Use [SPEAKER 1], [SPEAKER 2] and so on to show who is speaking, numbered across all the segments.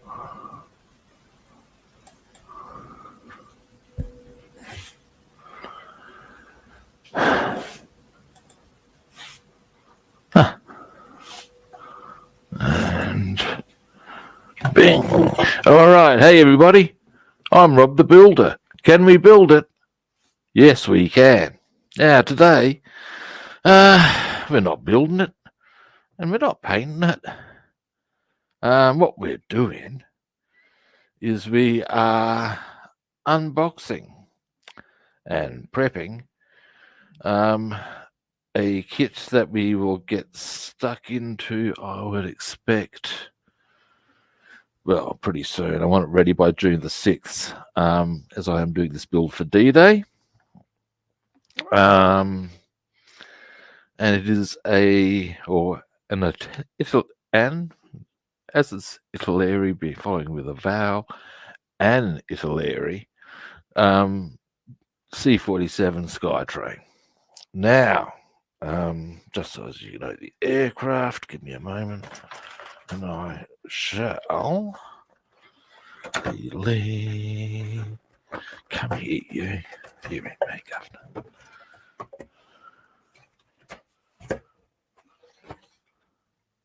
[SPEAKER 1] And bing. All right. Hey, everybody. I'm Rob the Builder. Can we build it? Yes, we can. Now, today, we're not building it and we're not painting it. What we're doing is we are unboxing and prepping a kit that we will get stuck into, I would expect, well, pretty soon. I want it ready by June the 6th, as I am doing this build for D-Day. And it is as it's Italeri, be following with a vowel, an Italeri, C-47 Skytrain. Now, just so as you know the aircraft, give me a moment, and I shall leave. Come here, you. Here, me, Governor.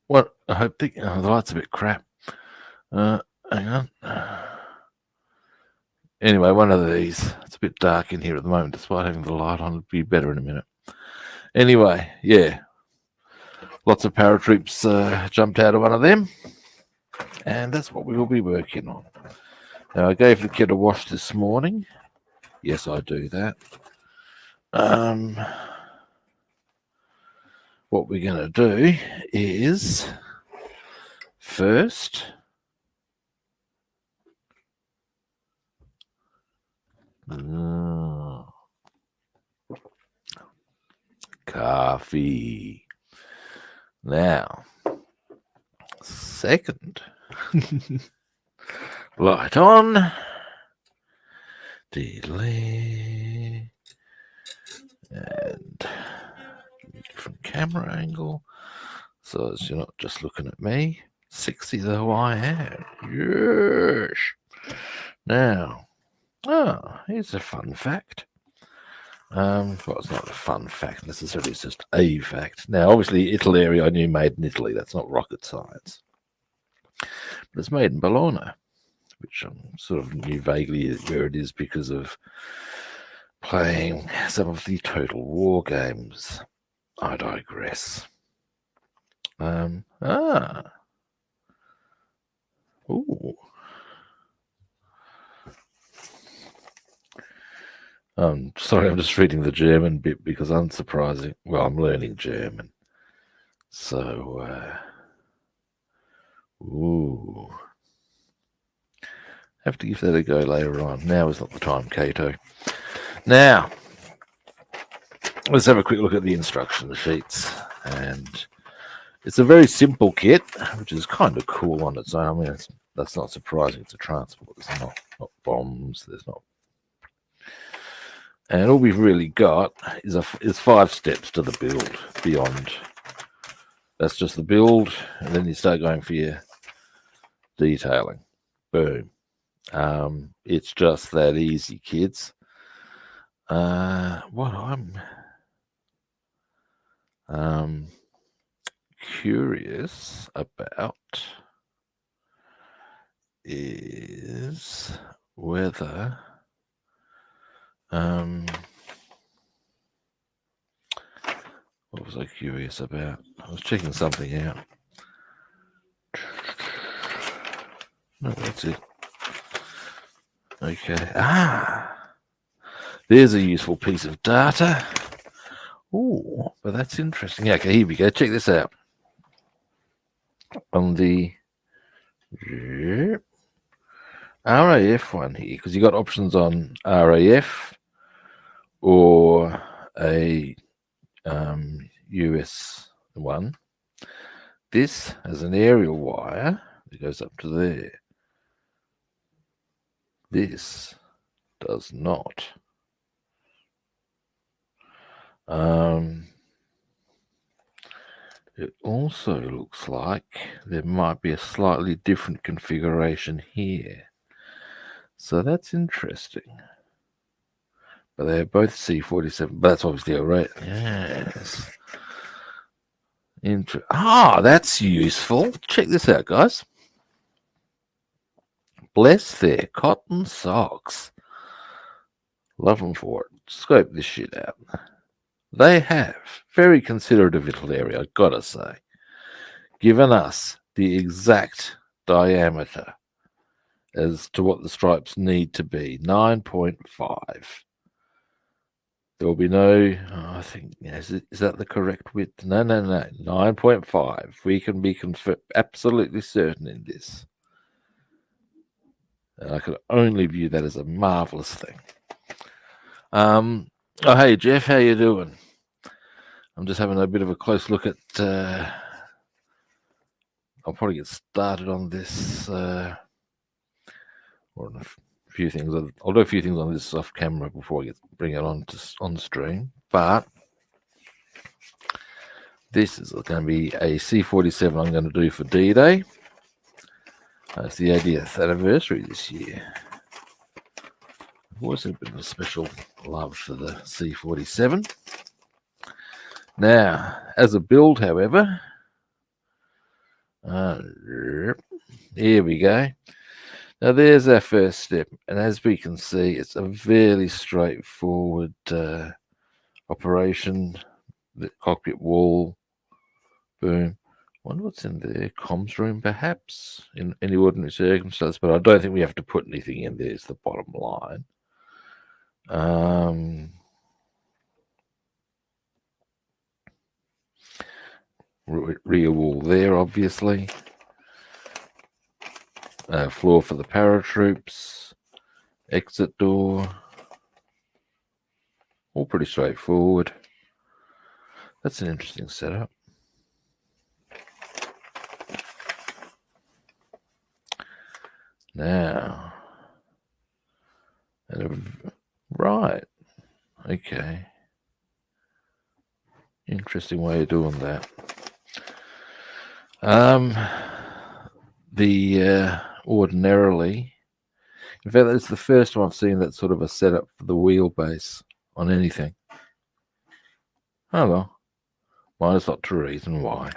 [SPEAKER 1] What? I hope the light's a bit crap. Hang on. Anyway, one of these. It's a bit dark in here at the moment, despite having the light on. It'll be better in a minute. Anyway, yeah. Lots of paratroops jumped out of one of them. And that's what we will be working on. Now, I gave the kit a wash this morning. Yes, I do that. What we're going to do is first coffee. Now, second, light on. Delay. And different camera angle, so as you're not just looking at me, sexy though I am. Yes. Now, here's a fun fact. Well, it's not a fun fact necessarily, it's just a fact. Now, obviously, Italeri I knew made in Italy. That's not rocket science. But it's made in Bologna, which I sort of knew vaguely where it is because of playing some of the Total War games. I digress. Ooh. Sorry, I'm just reading the German bit because unsurprising. Well, I'm learning German. So, have to give that a go later on. Now is not the time, Cato. Now, let's have a quick look at the instruction sheets. And it's a very simple kit, which is kind of cool on its own. I mean, that's not surprising. It's a transport. There's not bombs. There's not. And all we've really got is 5 steps to the build beyond. That's just the build, and then you start going for your detailing. Boom. It's just that easy, kids. What I'm curious about is whether what was I curious about? I was checking something out. No, that's it. Okay. There's a useful piece of data. Oh, but that's interesting. Yeah, okay, here we go. Check this out. On the RAF one here, because you got options on RAF or a US one. This has an aerial wire that goes up to there. This does not. it also looks like there might be a slightly different configuration here. So that's interesting. But they're both C-47. But that's obviously a rate. Yes. That's useful. Check this out, guys. Bless their cotton socks. Love them for it. Scope this shit out. They have, very considerate of Italeri, I've got to say, given us the exact diameter as to what the stripes need to be, 9.5. There will be no, I think, is that the correct width? No, 9.5. We can be absolutely certain in this. And I could only view that as a marvellous thing. Oh, hey, Jeff, how you doing? I'm just having a bit of a close look at... I'll probably get started on this... or a few things. I'll do a few things on this off camera before I bring it on stream. But this is going to be a C-47 I'm going to do for D-Day. It's the 80th anniversary this year. I've always had a bit of a special love for the C-47. Now, as a build, however, here we go. Now, there's our first step, and as we can see, it's a fairly straightforward operation. The cockpit wall, boom. Wonder what's in there. Comms room, perhaps, in any ordinary circumstance, but I don't think we have to put anything in there. Is the bottom line. Rear wall there, obviously. Floor for the paratroops. Exit door. All pretty straightforward. That's an interesting setup. Now, right, okay. Interesting way of doing that. Ordinarily, in fact, it's the first time I've seen that sort of a setup for the wheelbase on anything. Oh well, minus not to reason why.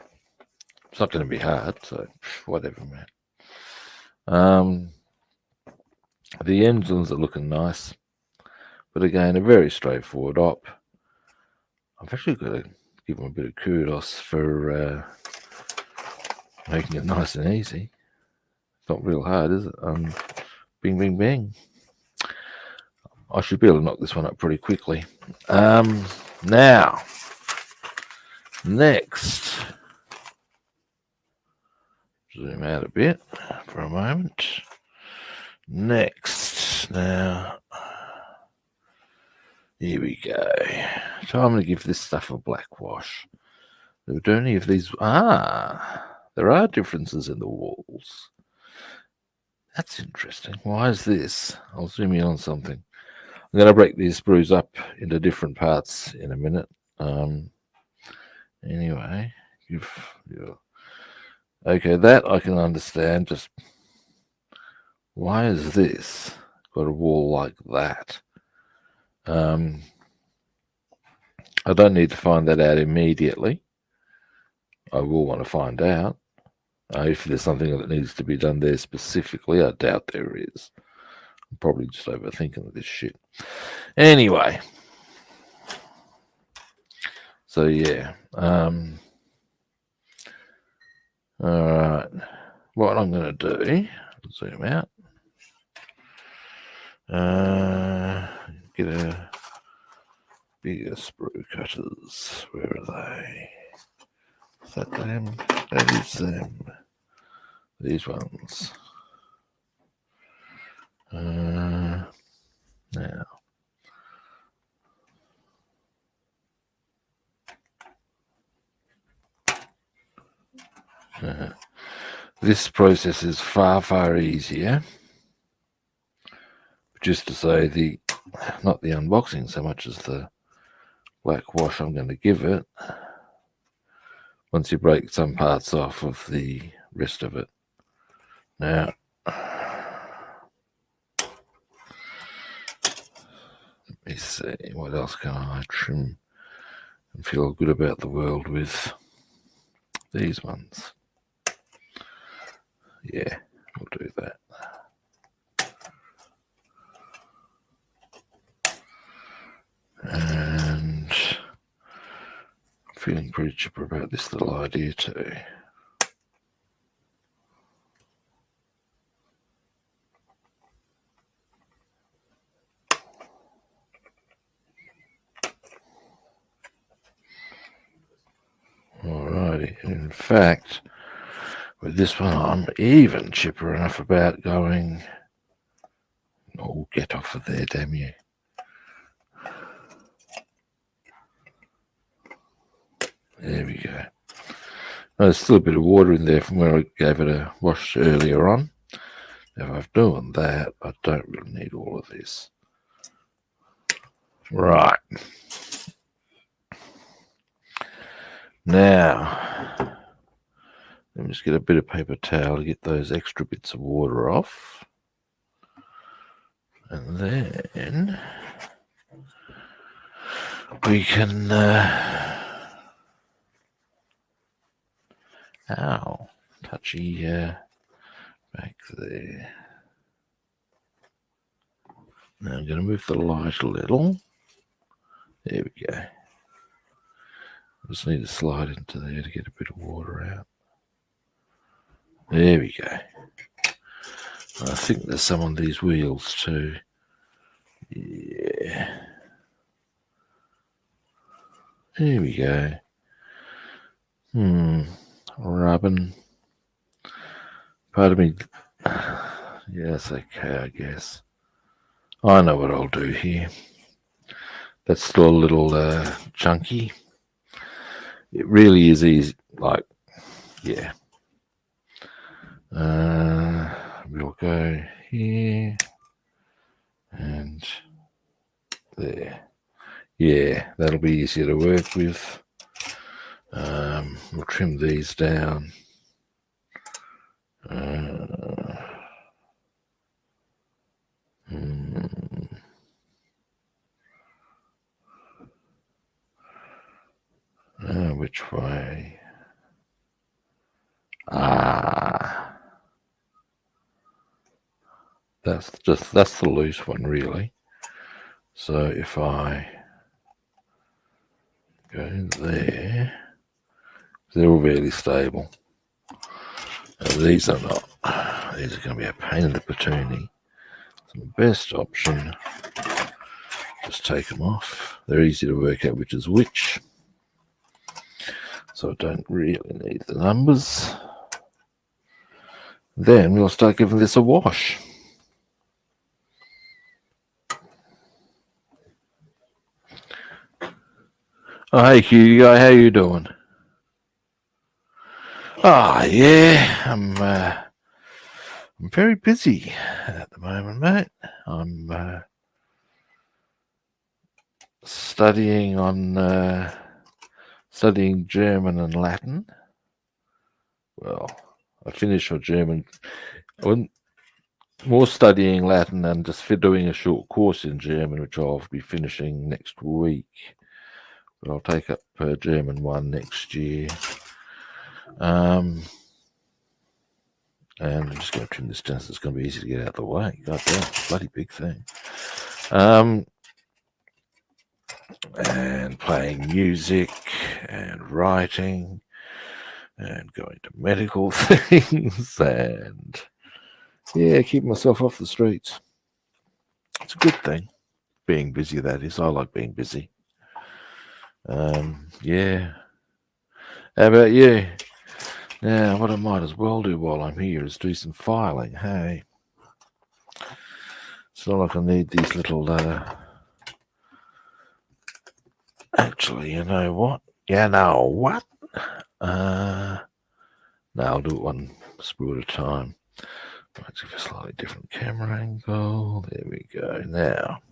[SPEAKER 1] It's not going to be hard, so whatever, man. The engines are looking nice, but again, a very straightforward op. I've actually got to give them a bit of kudos for making it nice and easy. It's not real hard, is it? Bing, bing, bing. I should be able to knock this one up pretty quickly. Now, next, zoom out a bit for a moment. Next, now, here we go. So I'm going to give this stuff a blackwash. Do any of these? There are differences in the walls. That's interesting. Why is this? I'll zoom in on something. I'm going to break these sprues up into different parts in a minute. Anyway, okay, that I can understand. Just why is this got a wall like that? I don't need to find that out immediately. I will want to find out if there's something that needs to be done there specifically. I doubt there is. I'm probably just overthinking this shit. Anyway, so yeah. All right. What I'm going to do, zoom out. Get a bigger sprue cutters. Where are they? Is that them? That is them. These ones. Now. This process is far, far easier. Just to say, not the unboxing so much as the black wash I'm going to give it. once you break some parts off of the rest of it. Now, let me see, what else can I trim and feel good about the world with? These ones. Yeah, we'll do that. And I'm feeling pretty chipper about this little idea too. Alrighty, in fact, with this one I'm even chipper enough about going, oh, get off of there, damn you. There we go. There's still a bit of water in there from where I gave it a wash earlier on. If I've done that, I don't really need all of this. Right. Now, let me just get a bit of paper towel to get those extra bits of water off. And then we can, ow, touchy back there. Now I'm going to move the light a little. There we go. Just need to slide into there to get a bit of water out. There we go. I think there's some on these wheels too. Yeah. There we go. Rubbing. Pardon me. Yes, okay, I guess. I know what I'll do here. That's still a little chunky. It really is easy. Like, yeah. We'll go here and there. Yeah, that'll be easier to work with. We'll trim these down. Which way? That's the loose one, really. So if I go there, they're all really stable. These are not. These are going to be a pain in the patoonie. So the best option, just take them off. They're easy to work out which is which. So I don't really need the numbers. Then we'll start giving this a wash. Oh, hey cutie guy, how you doing? Yeah, I'm very busy at the moment, mate. I'm studying German and Latin. Well, I finished my German. I went more studying Latin and just doing a short course in German, which I'll be finishing next week. But I'll take up German 1 next year. And I'm just going to trim this down so it's going to be easy to get out of the way. God damn, bloody big thing. And playing music and writing and going to medical things and, yeah, keep myself off the streets. It's a good thing. Being busy, that is. I like being busy. Yeah. How about you? Now, what I might as well do while I'm here is do some filing. Hey. It's not like I need these little, actually, you know what? No, I'll do it one sprue at a time. Let's give a slightly different camera angle. There we go. Now,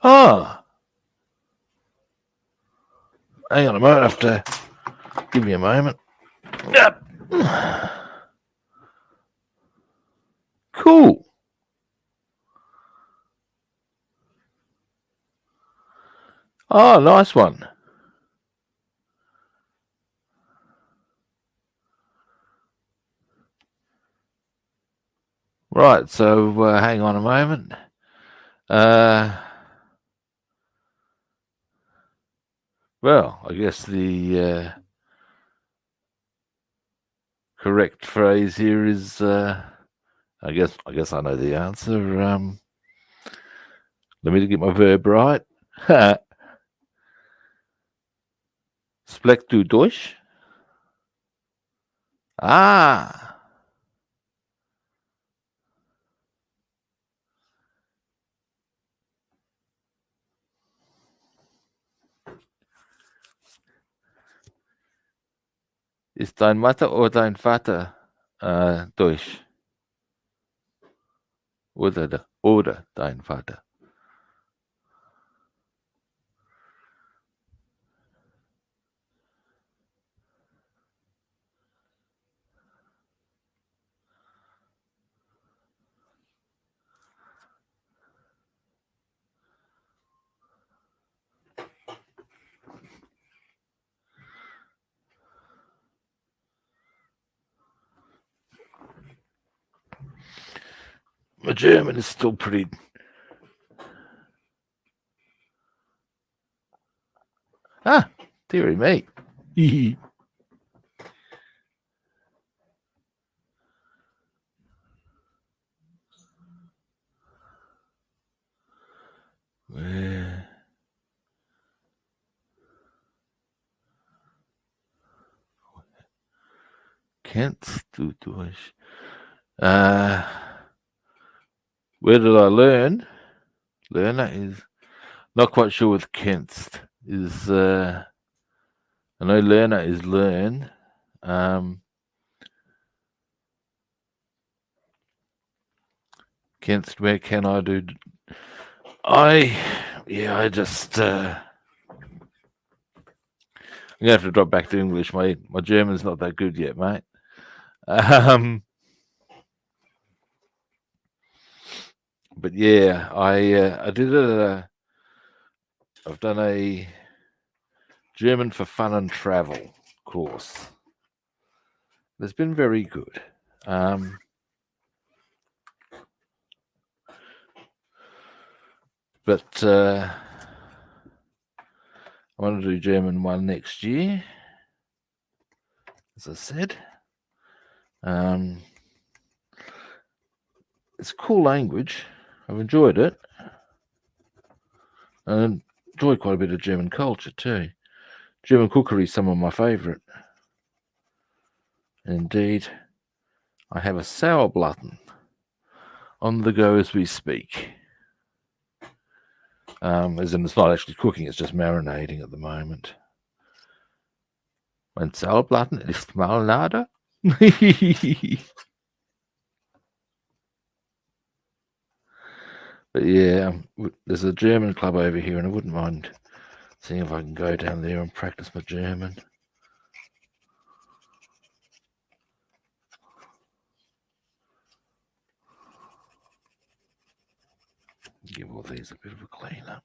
[SPEAKER 1] Ah, hang on a moment. I have to give me a moment. Yep. Cool. Oh, nice one. Right, so hang on a moment. Well, I guess the correct phrase here is, I guess I know the answer. Let me get my verb right. Splek du Deutsch? Ah, ist dein Mutter oder dein Vater Deutsch? Oder dein Vater? My German is still pretty. Ah, dearie me. Kennst du Deutsch? Where did I learn? Learner is not quite sure with kennst is. I know learner is learn. Kennst, where can I do? I just. I'm gonna have to drop back to English. My German's not that good yet, mate. But yeah, I did a. I've done a German for fun and travel course. It's been very good. But I want to do German 1 next year, as I said. It's a cool language. I've enjoyed it. And enjoy quite a bit of German culture too. German cookery is some of my favourite. Indeed, I have a Sauerblatten on the go as we speak. As in, it's not actually cooking; it's just marinating at the moment. Mein Sauerblatten ist Marinade. But yeah, there's a German club over here, and I wouldn't mind seeing if I can go down there and practice my German. Give all these a bit of a clean up.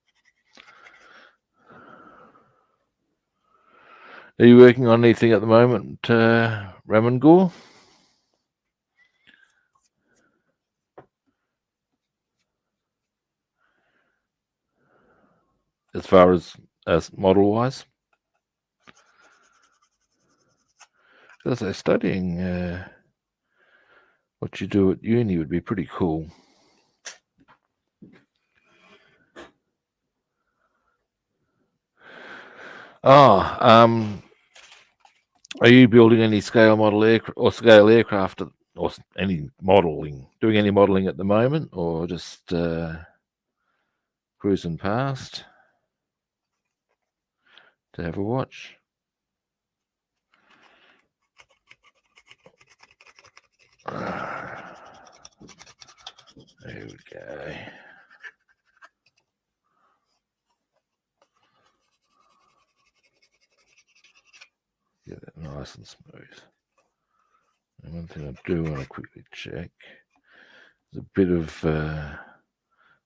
[SPEAKER 1] Are you working on anything at the moment, Ramangor? As far as model wise? Because I studying what you do at uni would be pretty cool. Are you building any scale model aircraft or scale aircraft or any modeling? Doing any modeling at the moment, or just cruising past to have a watch? There we go. nice and smooth. And one thing I do want to quickly check, there's a bit of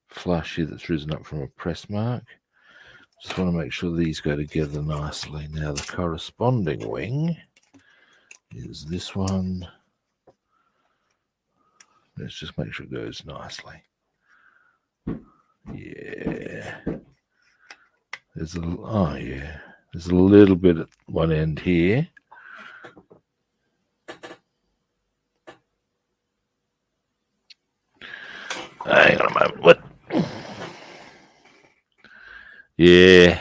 [SPEAKER 1] flush here that's risen up from a press mark. Just want to make sure these go together nicely. Now the corresponding wing is this one. Let's just make sure it goes nicely. Yeah. There's a little bit at one end here. Hang on a moment. What? Yeah.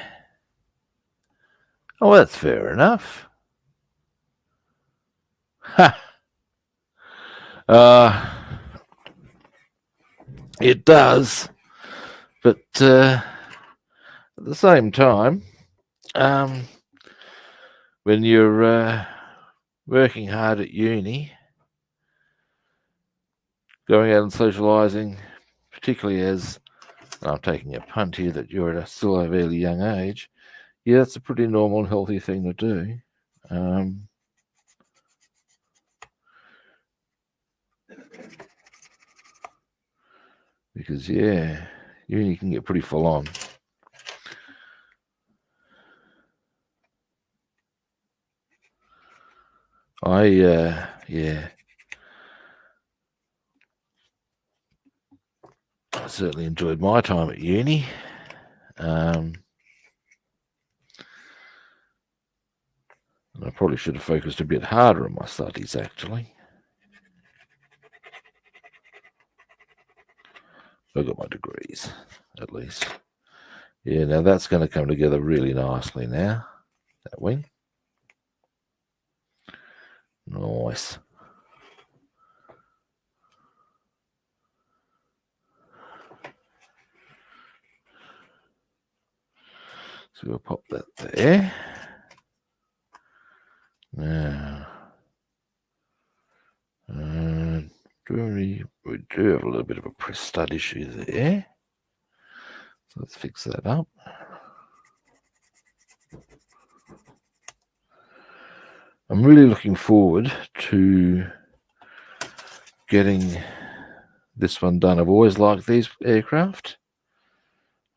[SPEAKER 1] Oh, that's fair enough. Ha. It does, but at the same time, when you're working hard at uni, going out and socialising, particularly as I'm taking a punt here that you're at still a fairly young age, yeah, that's a pretty normal and healthy thing to do. Because, yeah, uni can get pretty full on. Yeah. I certainly enjoyed my time at uni. And I probably should have focused a bit harder on my studies, actually. I got my degrees, at least. Yeah, now that's going to come together really nicely now, that wing. Nice. So we'll pop that there. Now, we do have a little bit of a press stud issue there. So let's fix that up. I'm really looking forward to getting this one done. I've always liked these aircraft.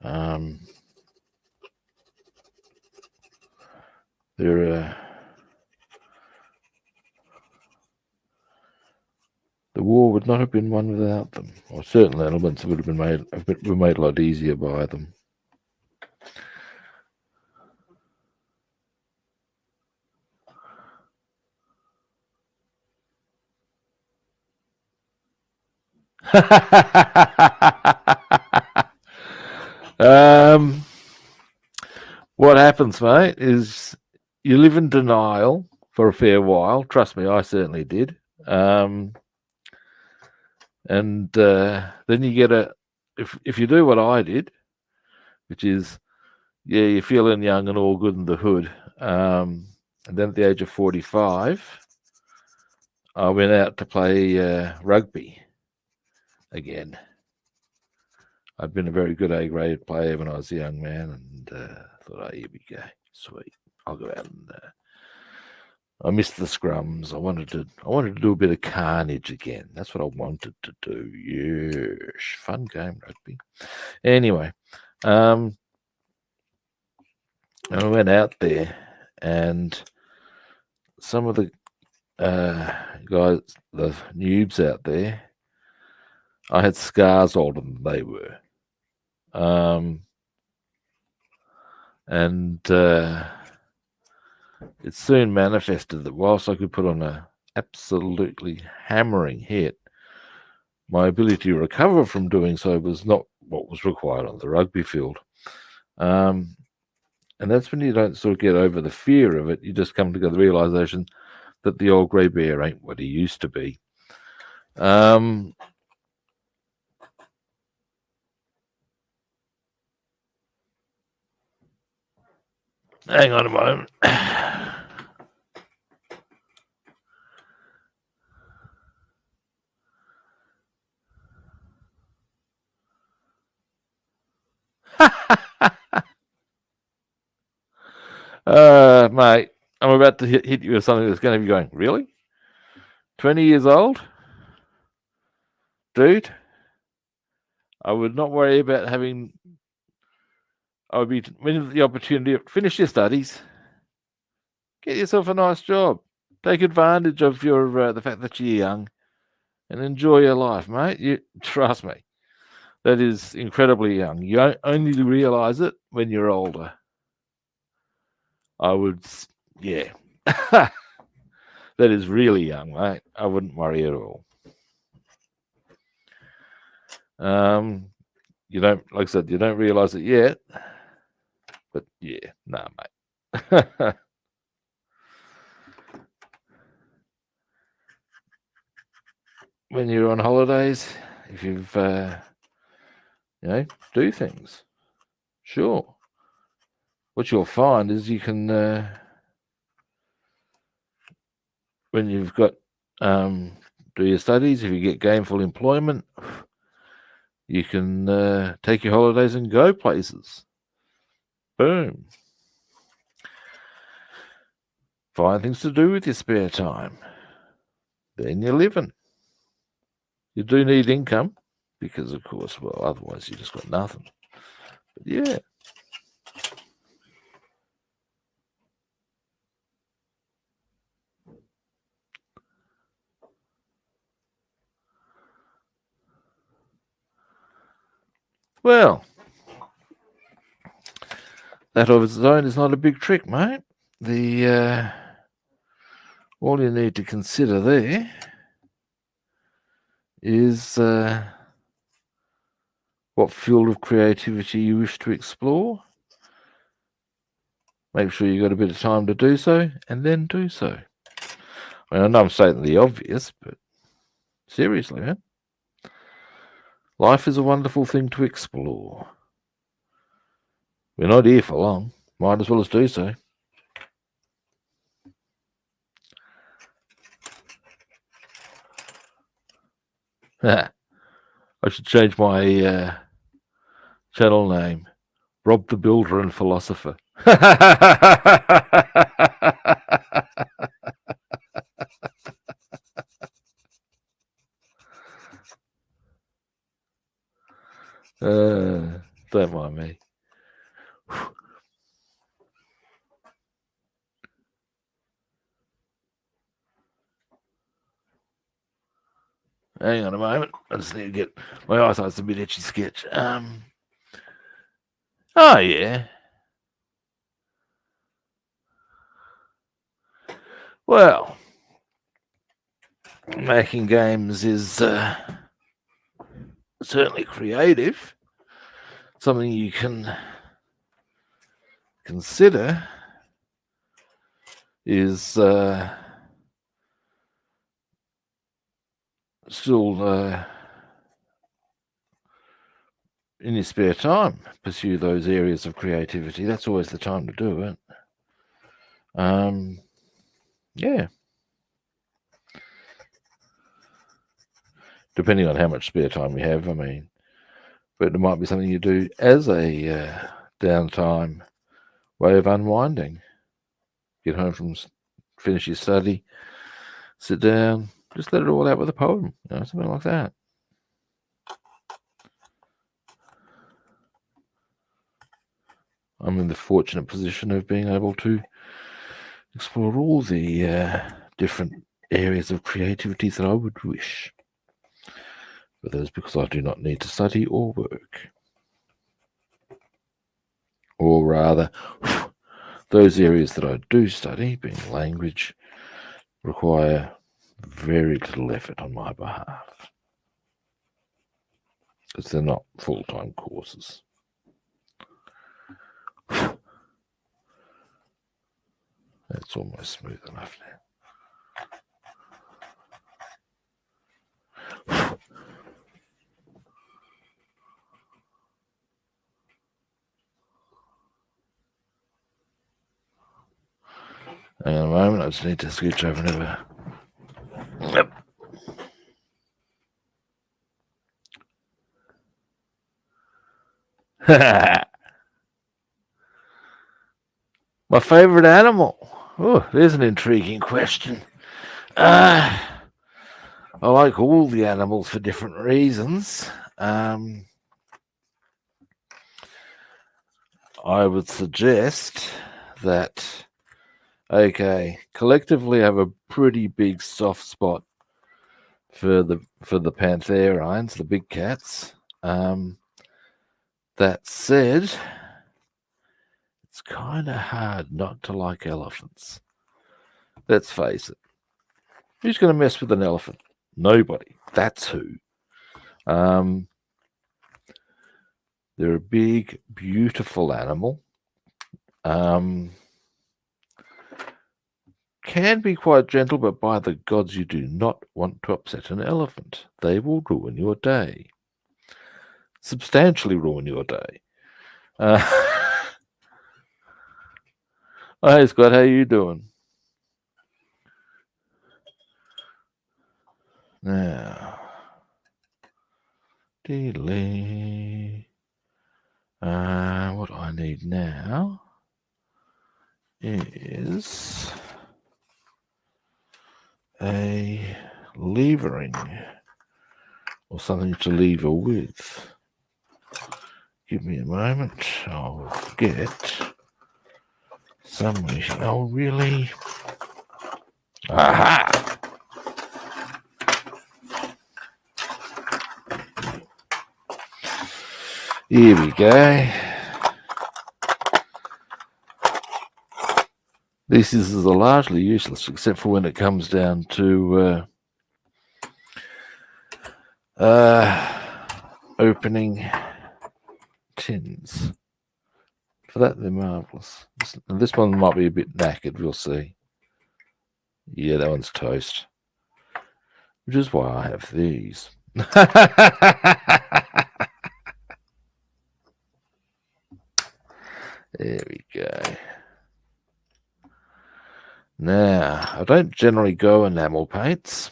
[SPEAKER 1] They're the war would not have been won without them, or certain elements would have been made a lot easier by them. What happens, mate, is you live in denial for a fair while. Trust me, I certainly did. And then you get if you do what I did, which is, yeah, you're feeling young and all good in the hood. And then at the age of 45, I went out to play rugby again. I'd been a very good A-grade player when I was a young man, and thought, oh, here we go, sweet. I'll go out and I missed the scrums. I wanted to do a bit of carnage again. That's what I wanted to do. Yes, fun game, rugby. Anyway, and I went out there, and some of the guys, the noobs out there, I had scars older than they were. And it soon manifested that whilst I could put on a absolutely hammering hit, my ability to recover from doing so was not what was required on the rugby field. And that's when you don't sort of get over the fear of it. You just come to the realization that the old grey bear ain't what he used to be. Hang on a moment. Mate, I'm about to hit you with something that's going to be going, really? 20 years old? Dude, I would not worry about having... I would be winning the opportunity to finish your studies, get yourself a nice job, take advantage of your the fact that you're young, and enjoy your life, mate. You trust me. That is incredibly young. You only realise it when you're older. I would, yeah. That is really young, mate. I wouldn't worry at all. You don't, like I said, you don't realise it yet, but yeah, nah, mate. When you're on holidays, if you've, do things, sure. What you'll find is you can, when you've got, do your studies, if you get gainful employment, you can take your holidays and go places. Boom. Find things to do with your spare time. Then you're living. You do need income because, of course, well, otherwise you just got nothing. But yeah. Well, that of its own is not a big trick, mate. All you need to consider there is what field of creativity you wish to explore. Make sure you've got a bit of time to do so, and then do so. I mean, I know I'm stating the obvious, but seriously, man. Life is a wonderful thing to explore. We're not here for long. Might as well do so. I should change my channel name. Rob the Builder and Philosopher. Don't mind me. Hang on a moment. I just need to get my eyesight's a bit itchy sketch. Oh yeah. Well, making games is certainly creative. Something you can consider is still in your spare time, pursue those areas of creativity. That's always the time to do it. Yeah. Depending on how much spare time you have, I mean. But it might be something you do as a downtime way of unwinding. Get home from, finish your study, sit down, just let it all out with a poem, something like that. I'm in the fortunate position of being able to explore all the different areas of creativity that I would wish. But that is because I do not need to study or work. Or rather, those areas that I do study, being language, require very little effort on my behalf. Because they're not full-time courses. That's almost smooth enough now. Hang on a moment, I just need to scooch over and have a... Yep. My favourite animal. Oh, there's an intriguing question. I like all the animals for different reasons. I would suggest that, okay, collectively I have a pretty big soft spot for the pantherines, the big cats. That said, it's kind of hard not to like elephants. Let's face it. Who's going to mess with an elephant? Nobody. That's who. They're a big, beautiful animal. Can be quite gentle, but by the gods, you do not want to upset an elephant. They will ruin your day. Substantially ruin your day. Hey, Scott, how you doing? Now, what I need now is a levering or something to lever with. Give me a moment. I'll get somewhere. Oh, really? Aha! Here we go. This is largely useless, except for when it comes down to opening tins. For that, they're marvellous. This one might be a bit knackered, we'll see. Yeah, that one's toast. Which is why I have these. There we go. Now, I don't generally go enamel paints.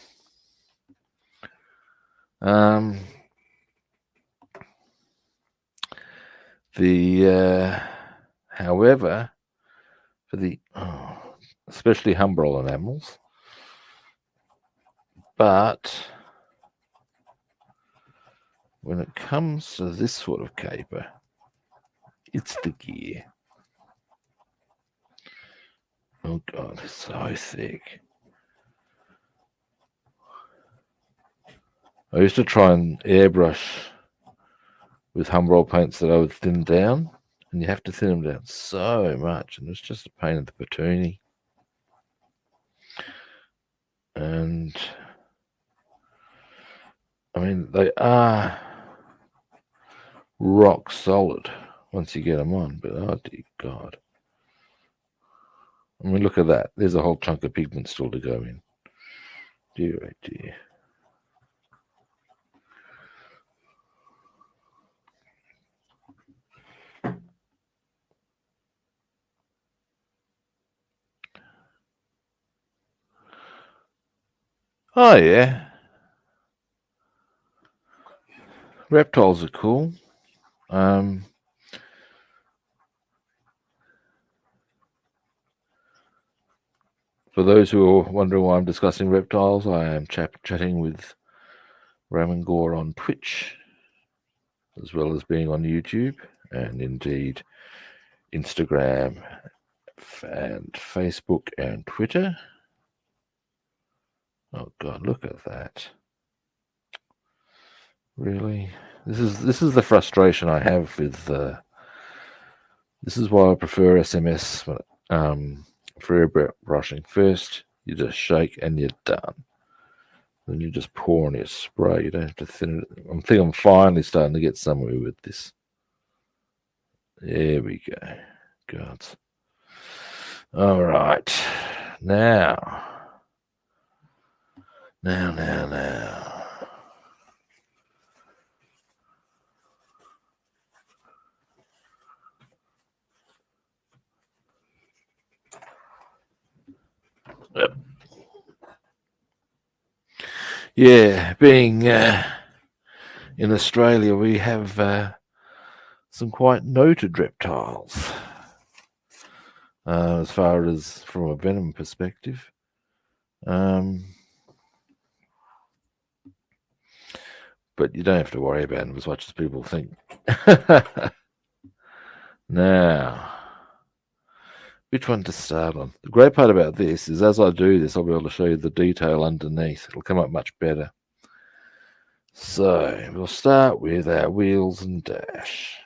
[SPEAKER 1] However, for the especially Humbrol enamels, but when it comes to this sort of caper, it's the gear. Oh God, it's so thick. I used to try and airbrush with Humbrol paints that I would thin down, and you have to thin them down so much, and it's just a pain in the patoonie. And I mean, they are rock solid once you get them on, but oh dear God. I mean, look at that. There's a whole chunk of pigment still to go in. Dear, oh dear. Oh, yeah. Reptiles are cool. For those who are wondering why I'm discussing reptiles, I am chatting with Roman Gore on Twitch, as well as being on YouTube, and indeed Instagram and Facebook and Twitter. Oh God, look at that. Really? This is the frustration I have with this is why I prefer SMS for airbrushing. First, you just shake and you're done. Then you just pour on your spray. You don't have to thin it. I think I'm finally starting to get somewhere with this. There we go. God. All right. Now. Yep. Yeah, being in Australia, we have some quite noted reptiles. as far as from a Venom perspective. But you don't have to worry about them as much as people think. Now, which one to start on? The great part about this is as I do this, I'll be able to show you the detail underneath. It'll come up much better. So we'll start with our wheels and dash.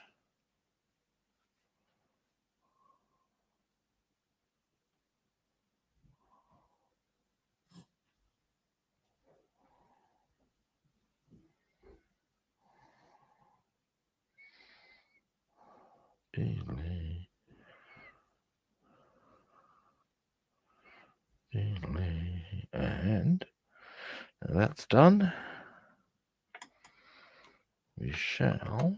[SPEAKER 1] And that's done. We shall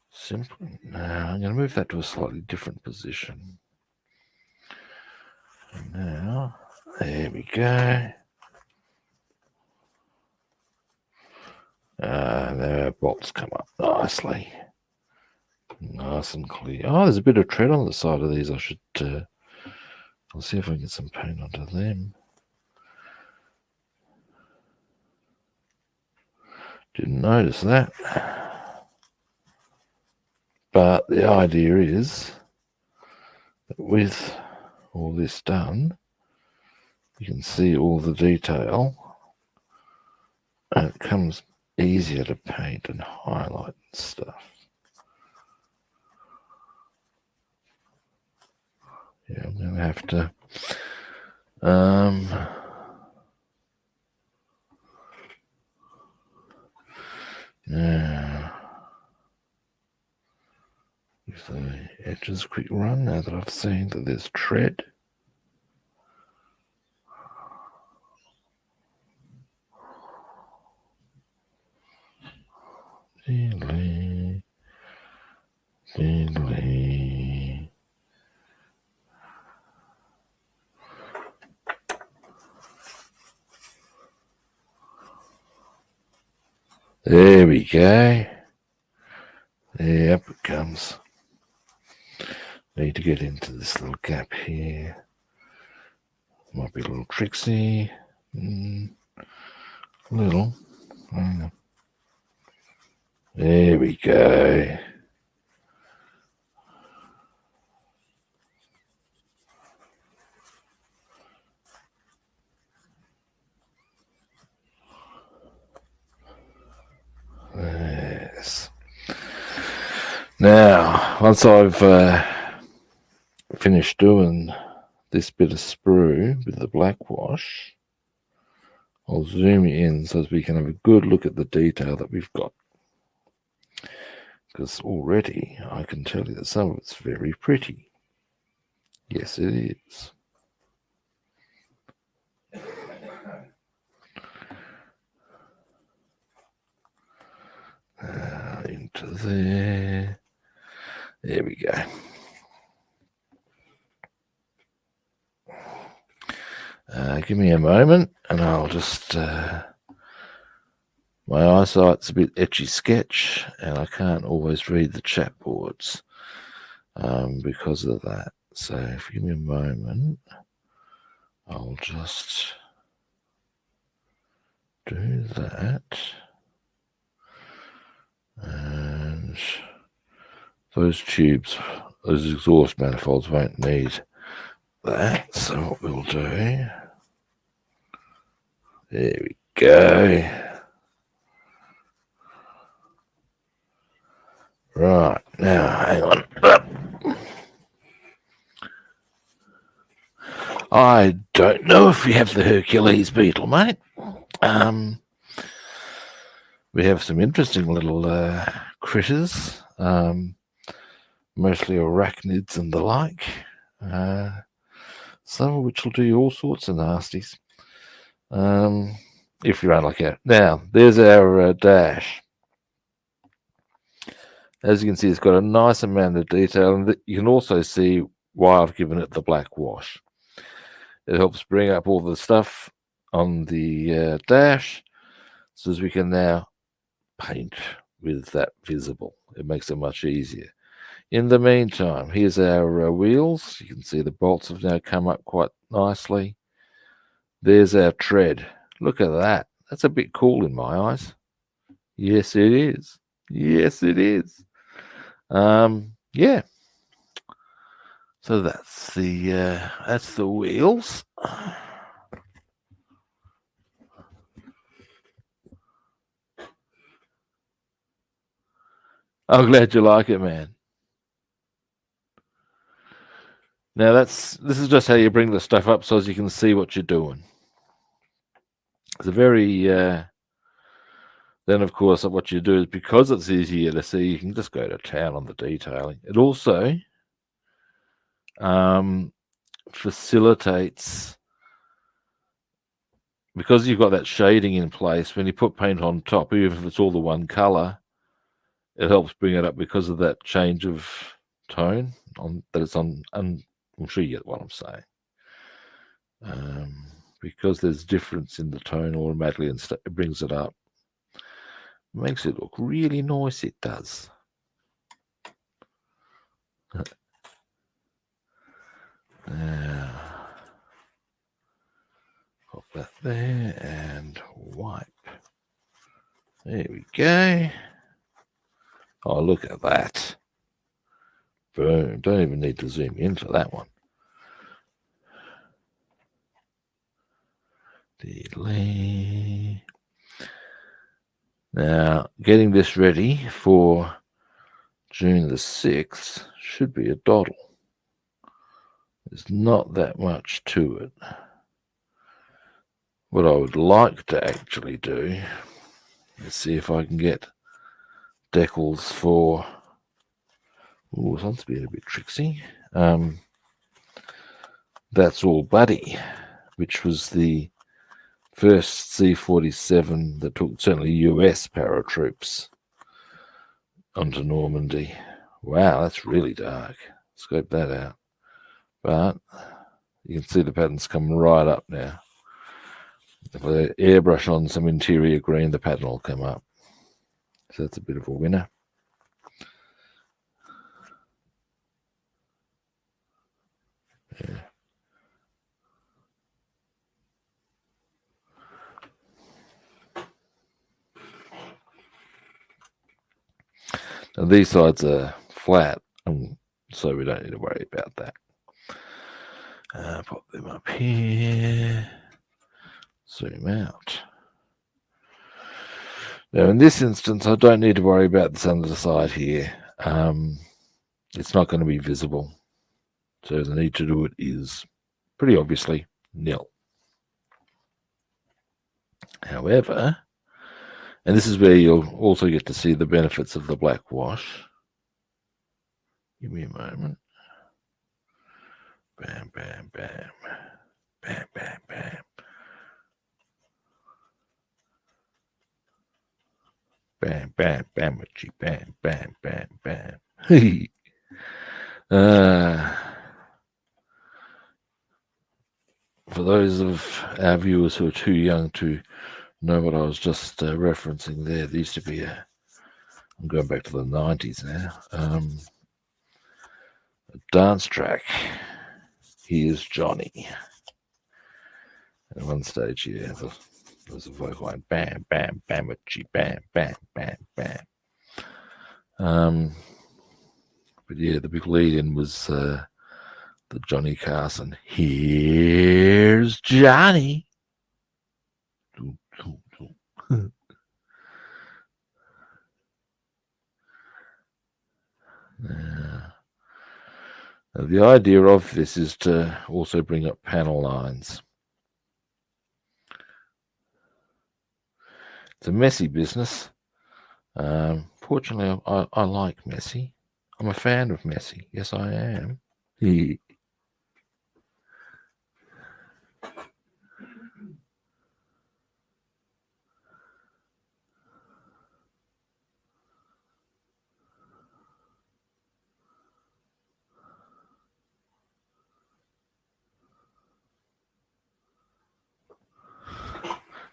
[SPEAKER 1] simply now I'm going to move that to a slightly different position. Now, there we go. There our bolts come up nicely. Nice and clear. Oh, there's a bit of tread on the side of these. I should I'll see if I can get some paint onto them. Didn't notice that. But the idea is that with all this done, you can see all the detail and it comes easier to paint and highlight and stuff. Yeah, I'm going to have to now give the edges a quick run now that I've seen that there's tread. Diddly, diddly. There we go. There, up it comes. Need to get into this little gap here. Might be a little tricksy. Little. There we go. Yes. Now, once I've finished doing this bit of sprue with the blackwash, I'll zoom in so as we can have a good look at the detail that we've got. Because already I can tell you that some of it's very pretty. Yes, it is. Into there. There we go. Give me a moment and I'll just... my eyesight's a bit etchy sketch and I can't always read the chat boards because of that. So if you give me a moment, I'll just do that. And those tubes, those exhaust manifolds won't need that. So what we'll do, there we go. Right, now hang on. I don't know if we have the Hercules beetle, mate. We have some interesting little critters, mostly arachnids and the like, some of which will do you all sorts of nasties, if you're unlucky. Now, there's our dash. As you can see, it's got a nice amount of detail, and you can also see why I've given it the black wash. It helps bring up all the stuff on the dash, so as we can now paint with that visible. It makes it much easier. In the meantime, here's our wheels. You can see the bolts have now come up quite nicely. There's our tread. Look at that. That's a bit cool in my eyes. Yes, it is. Yes, it is. Yeah. So that's the wheels. I'm glad you like it, man. Now this is just how you bring the stuff up so as you can see what you're doing. It's a very then of course what you do is, because it's easier to see, you can just go to town on the detailing. It also facilitates, because you've got that shading in place. When you put paint on top, even if it's all the one color, it helps bring it up because of that change of tone that it's on. And I'm sure you get what I'm saying. Because there's difference in the tone automatically, and it brings it up. It makes it look really nice. It does. Now, pop that there and wipe. There we go. Oh, look at that. Boom. Don't even need to zoom in for that one. Delay. Now, getting this ready for June the 6th should be a doddle. There's not that much to it. What I would like to actually do, let's see if I can get decals for... Oh, this one's being a bit tricksy. That's All Buddy, which was the first C-47 that took certainly US paratroops onto Normandy. Wow, that's really dark. Scope that out. But you can see the patterns come right up now. If I airbrush on some interior green, the pattern will come up. So that's a bit of a winner. Yeah. Now these sides are flat, so we don't need to worry about that. Pop them up here. Zoom out. Now in this instance, I don't need to worry about this under the side here. It's not going to be visible. So the need to do it is pretty obviously nil. However, and this is where you'll also get to see the benefits of the black wash. Give me a moment. Bam, bam, bam. Bam, bam, bam. Bam, bam, bamachi, bam, bam, bam, bam. For those of our viewers who are too young to know what I was just referencing there used to be I'm going back to the 90s now, a dance track. Here's Johnny. At one stage, yeah, there's a vocal line, bam, bam, bamachi, bam, bam, bam, bam. But yeah, the big lead-in was the Johnny Carson. Here's Johnny. The idea of this is to also bring up panel lines. It's a messy business. Fortunately, I like messy. I'm a fan of messy. Yes, I am.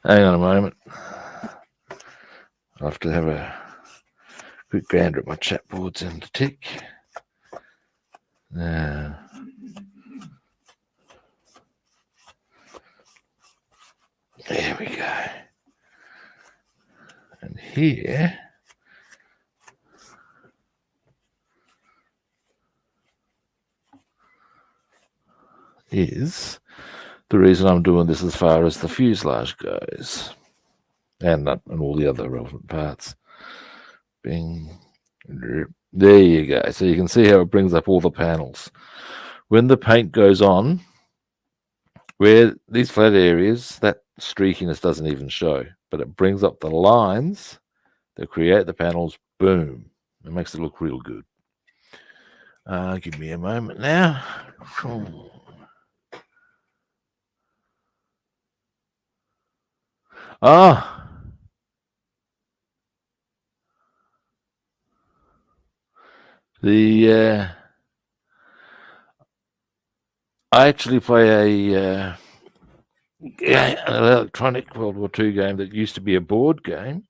[SPEAKER 1] Hang on a moment. I have to have a quick gander at my chat boards and the tick. Now, there we go. And here is the reason I'm doing this as far as the fuselage goes, and all the other relevant parts. Bing. There you go. So you can see how it brings up all the panels. When the paint goes on, where these flat areas, that streakiness doesn't even show, but it brings up the lines that create the panels. Boom. It makes it look real good. Give me a moment now. Ah, I actually play an electronic World War II game that used to be a board game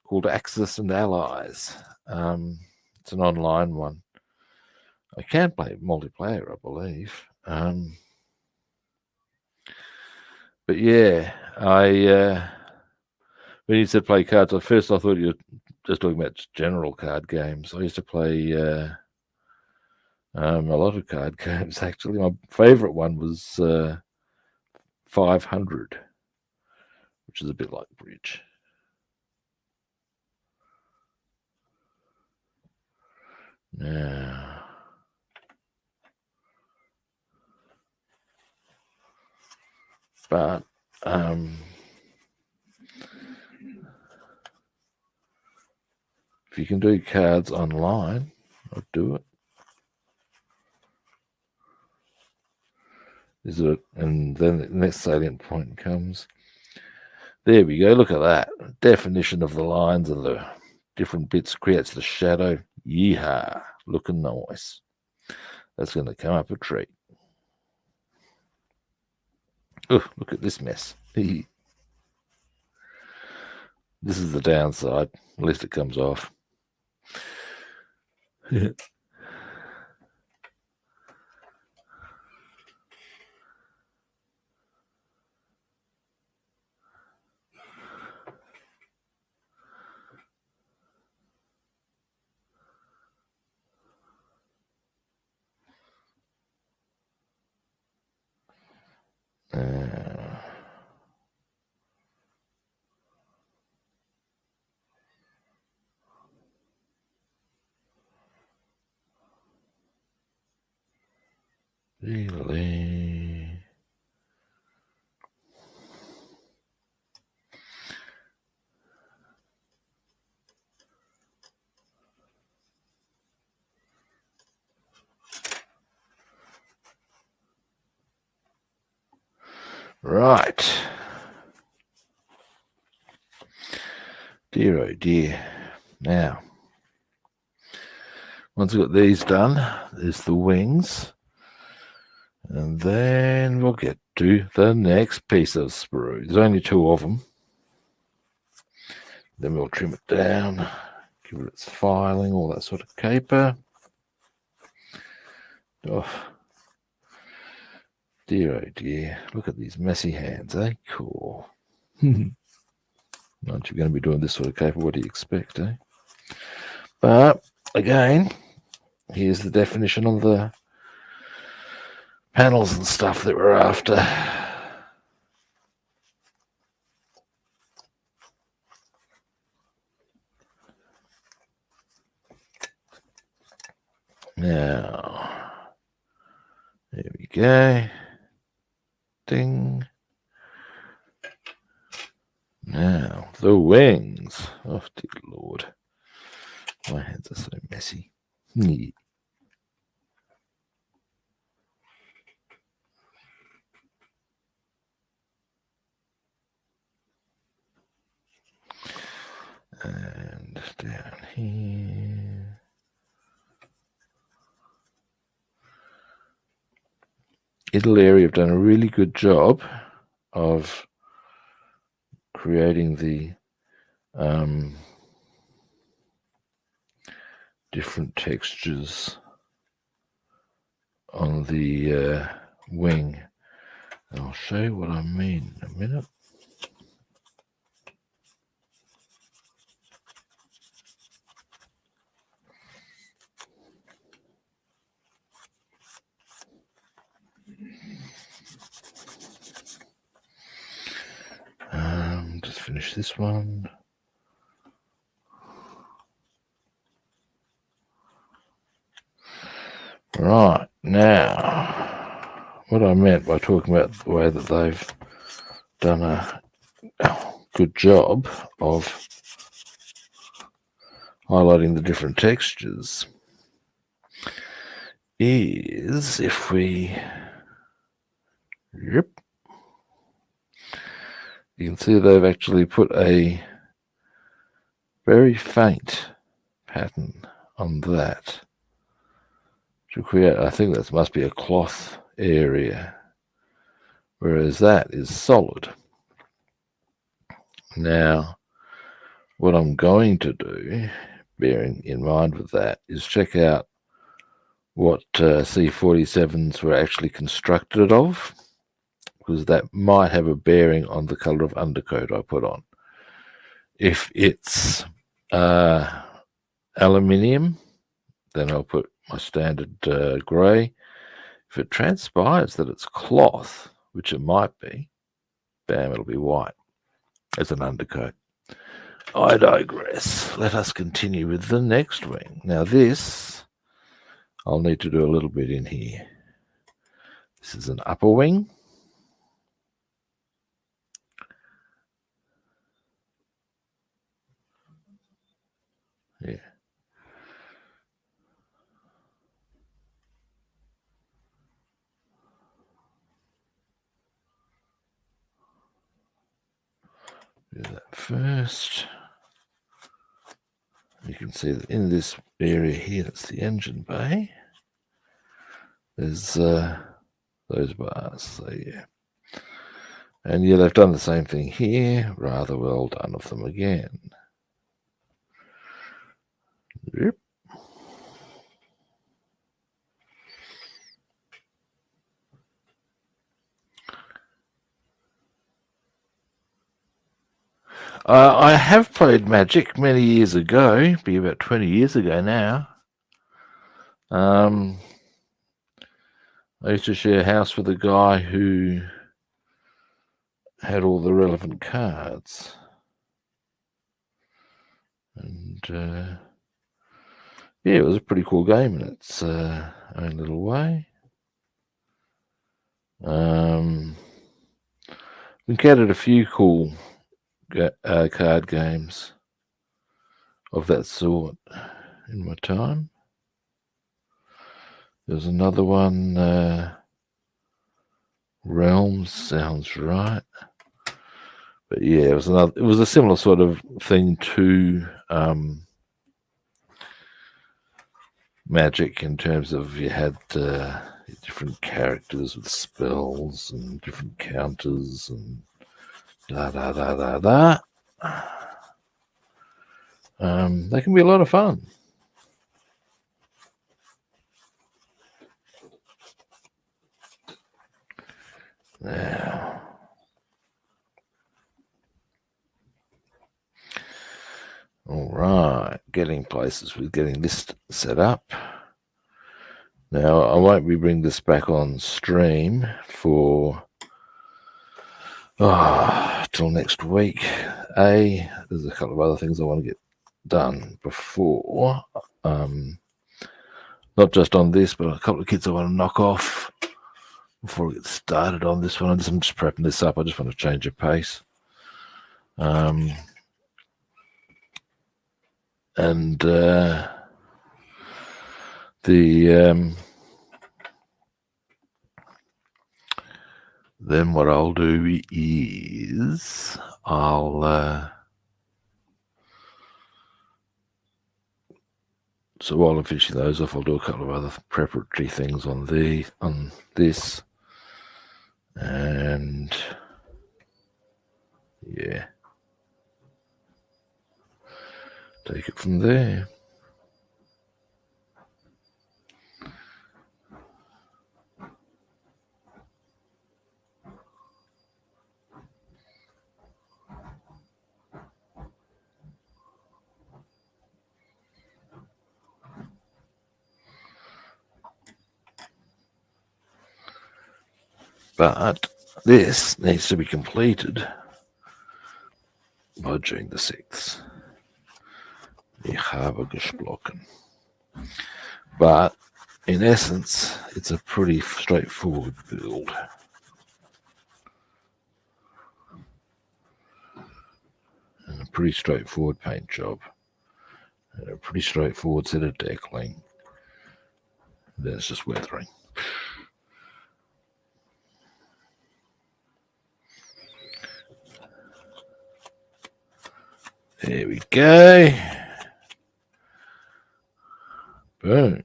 [SPEAKER 1] called Axis and Allies. It's an online one. I can play multiplayer, I believe. But yeah, when you said play cards, at first I thought you were just talking about general card games. I used to play a lot of card games, actually. My favourite one was 500, which is a bit like bridge. Now, but if you can do cards online, I'll do it. And then the next salient point comes. There we go. Look at that definition of the lines and the different bits creates the shadow. Yeehaw! Looking nice. That's going to come up a treat. Oh, look at this mess. This is the downside. At least it comes off. Really? Right. Dear oh dear. Now, once we've got these done, there's the wings. And then we'll get to the next piece of sprue. There's only two of them. Then we'll trim it down, give it its filing, all that sort of caper. Oh, dear oh dear. Look at these messy hands, eh? Cool. Aren't you going to be doing this sort of caper? What do you expect, eh? But, again, here's the definition of the panels and stuff that we're after. Now, there we go. Ding. Now, the wings. Oh, dear Lord. My hands are so messy. And down here. Italeri have done a really good job of creating the different textures on the wing. And I'll show you what I mean in a minute. Just finish this one. Right, now, what I meant by talking about the way that they've done a good job of highlighting the different textures is if we, you can see they've actually put a very faint pattern on that to create, I think that must be a cloth area, whereas that is solid. Now, what I'm going to do, bearing in mind with that, is check out what C-47s were actually constructed of, because that might have a bearing on the colour of undercoat I put on. If it's aluminium, then I'll put my standard grey. If it transpires that it's cloth, which it might be, bam, it'll be white as an undercoat. I digress. Let us continue with the next wing. Now this, I'll need to do a little bit in here. This is an upper wing. Yeah. Do that first. You can see that in this area here, that's the engine bay. There's those bars, so yeah. And yeah, they've done the same thing here. Rather well done of them again. Yep. I have played Magic many years ago, be about 20 years ago now. I used to share a house with a guy who had all the relevant cards. And yeah, it was a pretty cool game in its own little way. Encountered a few cool card games of that sort in my time. There's another one, Realms sounds right. But yeah, it was a similar sort of thing to Magic, in terms of you had different characters with spells and different counters and da. They can be a lot of fun. Now, all right, getting places with getting this set up. Now, I won't be bringing this back on stream for till next week. There's a couple of other things I want to get done before. Not just on this, but a couple of kits I want to knock off before we get started on this one. I'm just prepping this up. I just want to change the pace. And then what I'll do is so while I'm finishing those off, I'll do a couple of other preparatory things on this, and yeah, take it from there. But this needs to be completed by June the 6th. Ich habe gesprochen. But in essence, it's a pretty straightforward build. And a pretty straightforward paint job. And a pretty straightforward set of deckling. Then it's just weathering. There we go. Boom.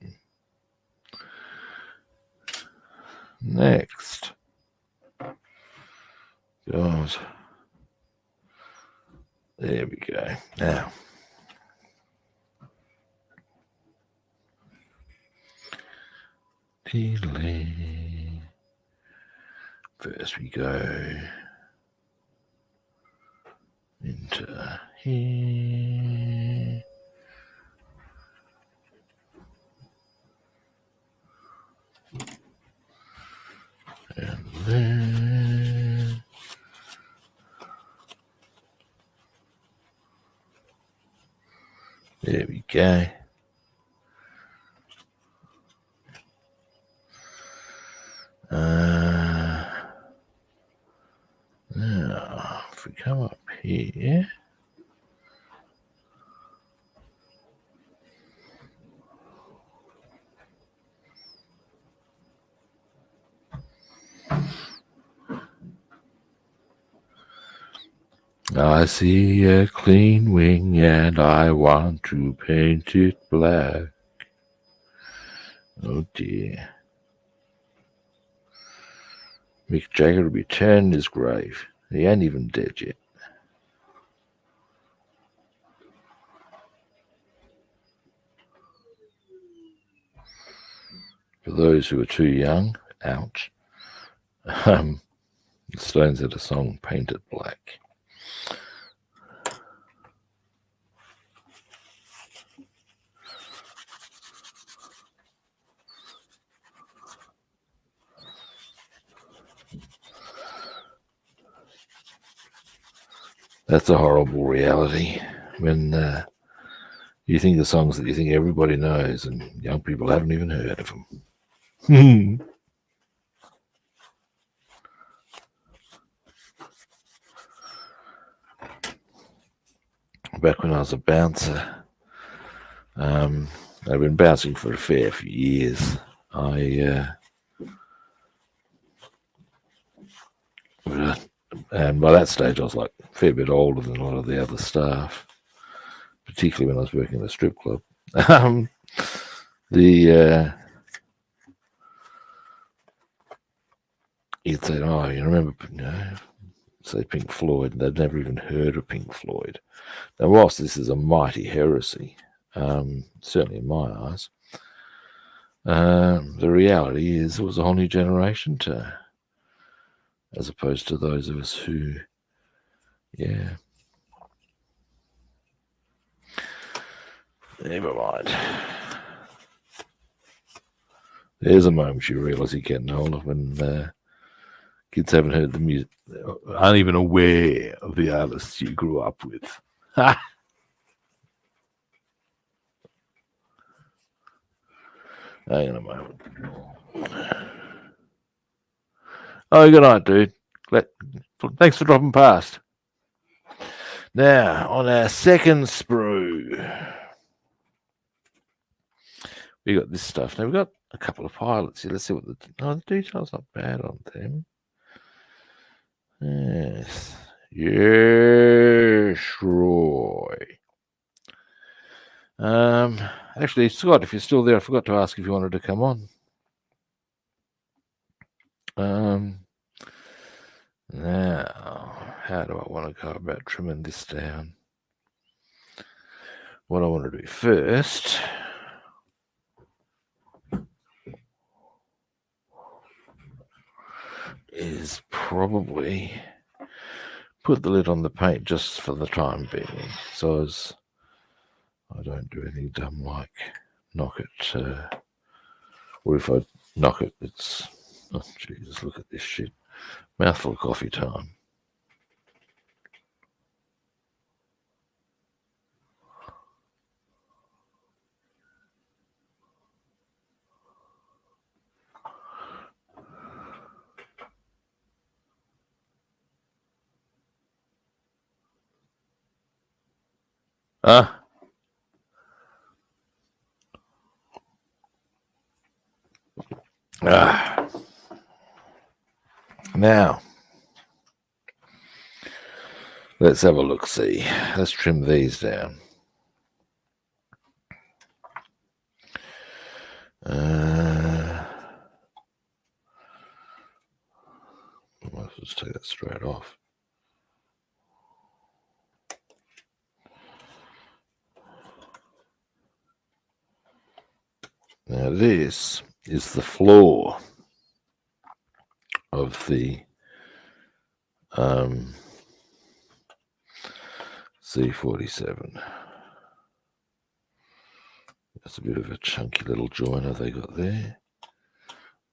[SPEAKER 1] Next. God. There we go. Now. Italeri. First we go into here. And then there we go. Now, if we come up here, I see a clean wing and I want to paint it black. Oh dear. Mick Jagger will be turning his grave. He ain't even dead yet. For those who are too young, ouch. The Stones had a song, Paint It Black. That's a horrible reality when you think of songs that you think everybody knows and young people haven't even heard of them. Back when I was a bouncer, I've been bouncing for a fair few years. And by that stage I was like a fair bit older than a lot of the other staff, particularly when I was working in a strip club. You'd say, oh, you remember, say Pink Floyd, and they'd never even heard of Pink Floyd. Now, whilst this is a mighty heresy, certainly in my eyes, the reality is it was a whole new generation as opposed to those of us who, never mind. There's a moment you realise you're getting older when kids haven't heard the music, aren't even aware of the artists you grew up with. Hang on a moment. Oh, good night, dude. Thanks for dropping past. Now, on our second sprue, we got this stuff. Now, we've got a couple of pilots here. Let's see what the detail's not bad on them. Yes. Yes, Roy. Actually, Scott, if you're still there, I forgot to ask if you wanted to come on. Now, how do I want to go about trimming this down? What I want to do first is probably put the lid on the paint just for the time being, so as I don't do anything dumb like knock it, or if I knock it, it's, oh Jesus, look at this shit. Mouthful of coffee time. Ah. Now, let's have a look-see. Let's trim these down. Let's just take that straight off. Now this is the floor of the C-47. That's a bit of a chunky little joiner they got there.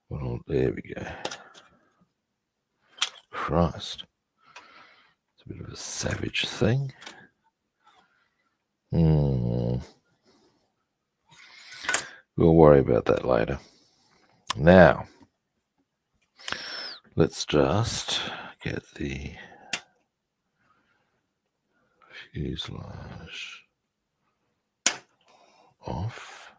[SPEAKER 1] Well, there we go. Christ. It's a bit of a savage thing. We'll worry about that later. Now, let's just get the fuselage off.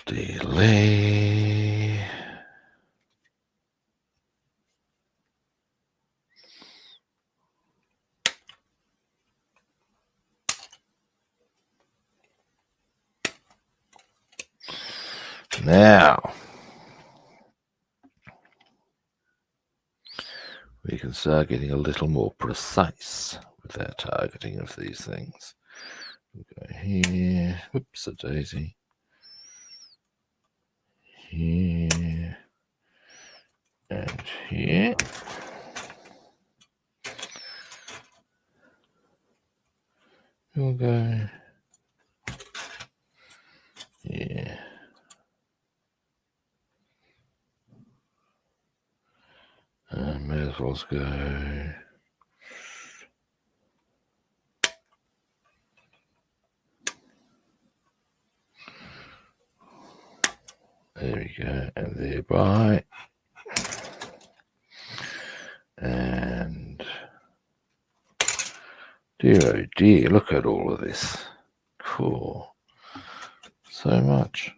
[SPEAKER 1] Delay. Now, we can start getting a little more precise with our targeting of these things. We'll go here, whoops a daisy, here, and here. We'll go here. May as well go. There we go, and thereby, and dear oh dear, look at all of this. Cool, so much.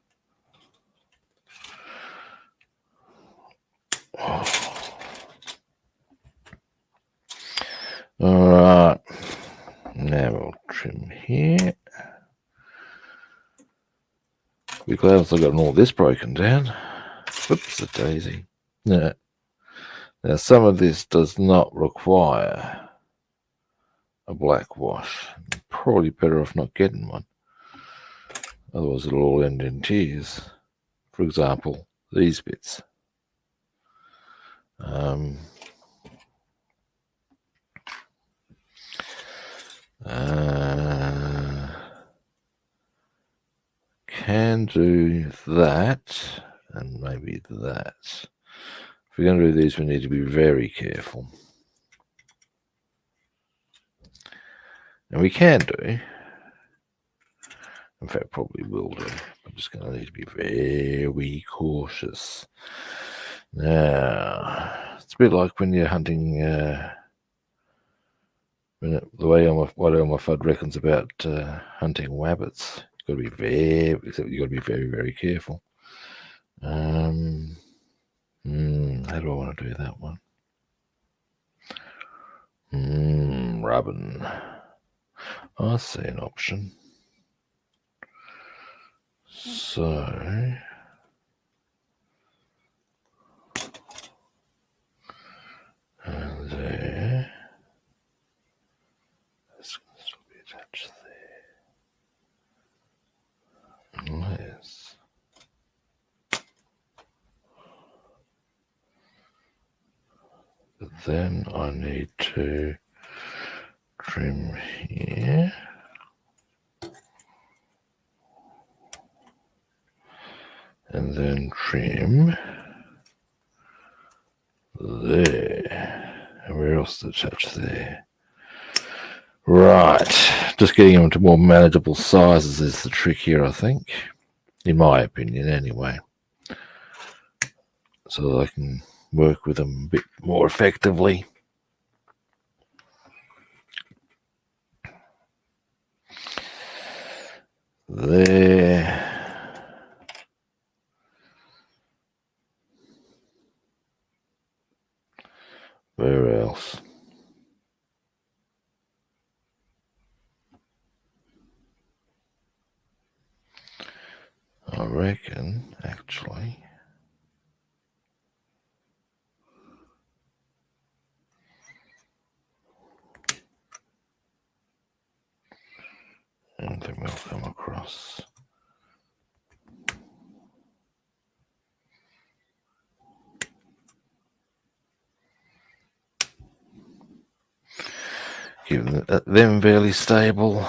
[SPEAKER 1] All right, now we'll trim here. Be glad I've gotten all this broken down. Whoops a daisy. No. Now some of this does not require a black wash. Probably better off not getting one. Otherwise it'll all end in tears. For example, these bits. Can do that, and maybe that. If we're going to do these, we need to be very careful. And we can do, in fact probably will do, I'm just going to need to be very cautious. Now, it's a bit like when you're hunting, the way what Elmer Fudd reckons about hunting wabbits. You've got to be very, very careful. How do I want to do that one? Rubbin. I see an option. So there. This can still be attached there. Yes. But then I need to trim here. and then trim there. And where else to attach there? Right, just getting them to more manageable sizes is the trick here, I think, in my opinion anyway, so that I can work with them a bit more effectively. There. Where else? I reckon, actually, and then we'll come across. Keep them fairly stable.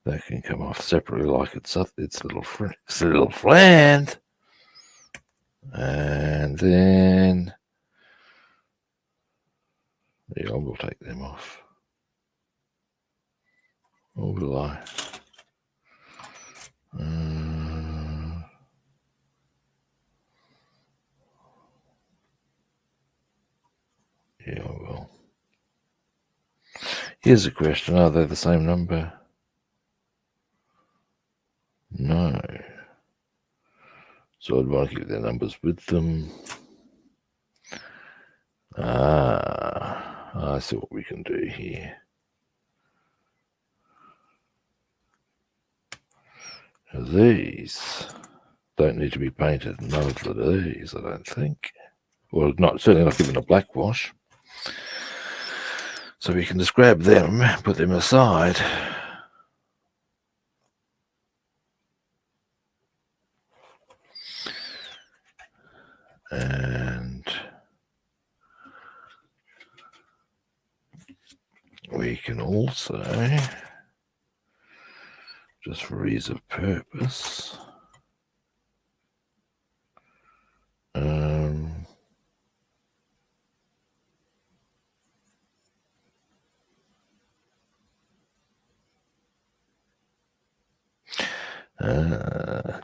[SPEAKER 1] That can come off separately like it's little flange. And then yeah, we'll take them off. Or will I? Yeah, I will. Here's a question. Are they the same number? No. So I'd want to keep their numbers with them. I see what we can do here. Now these don't need to be painted. None of these, I don't think. Well, certainly not given a black wash. So we can just grab them, put them aside. And we can also, just for ease of purpose,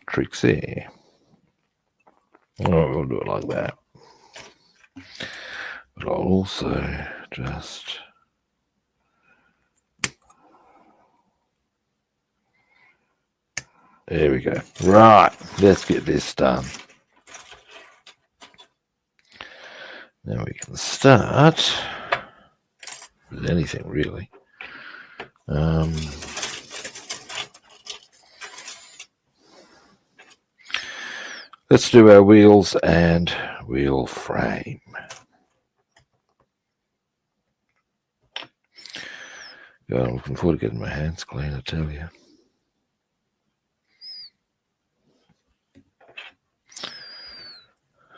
[SPEAKER 1] Trixie. Oh, we'll do it like that. But I'll also just there we go. Right, let's get this done. Now we can start with anything really. Let's do our wheels and wheel frame. God, I'm looking forward to getting my hands clean, I tell you.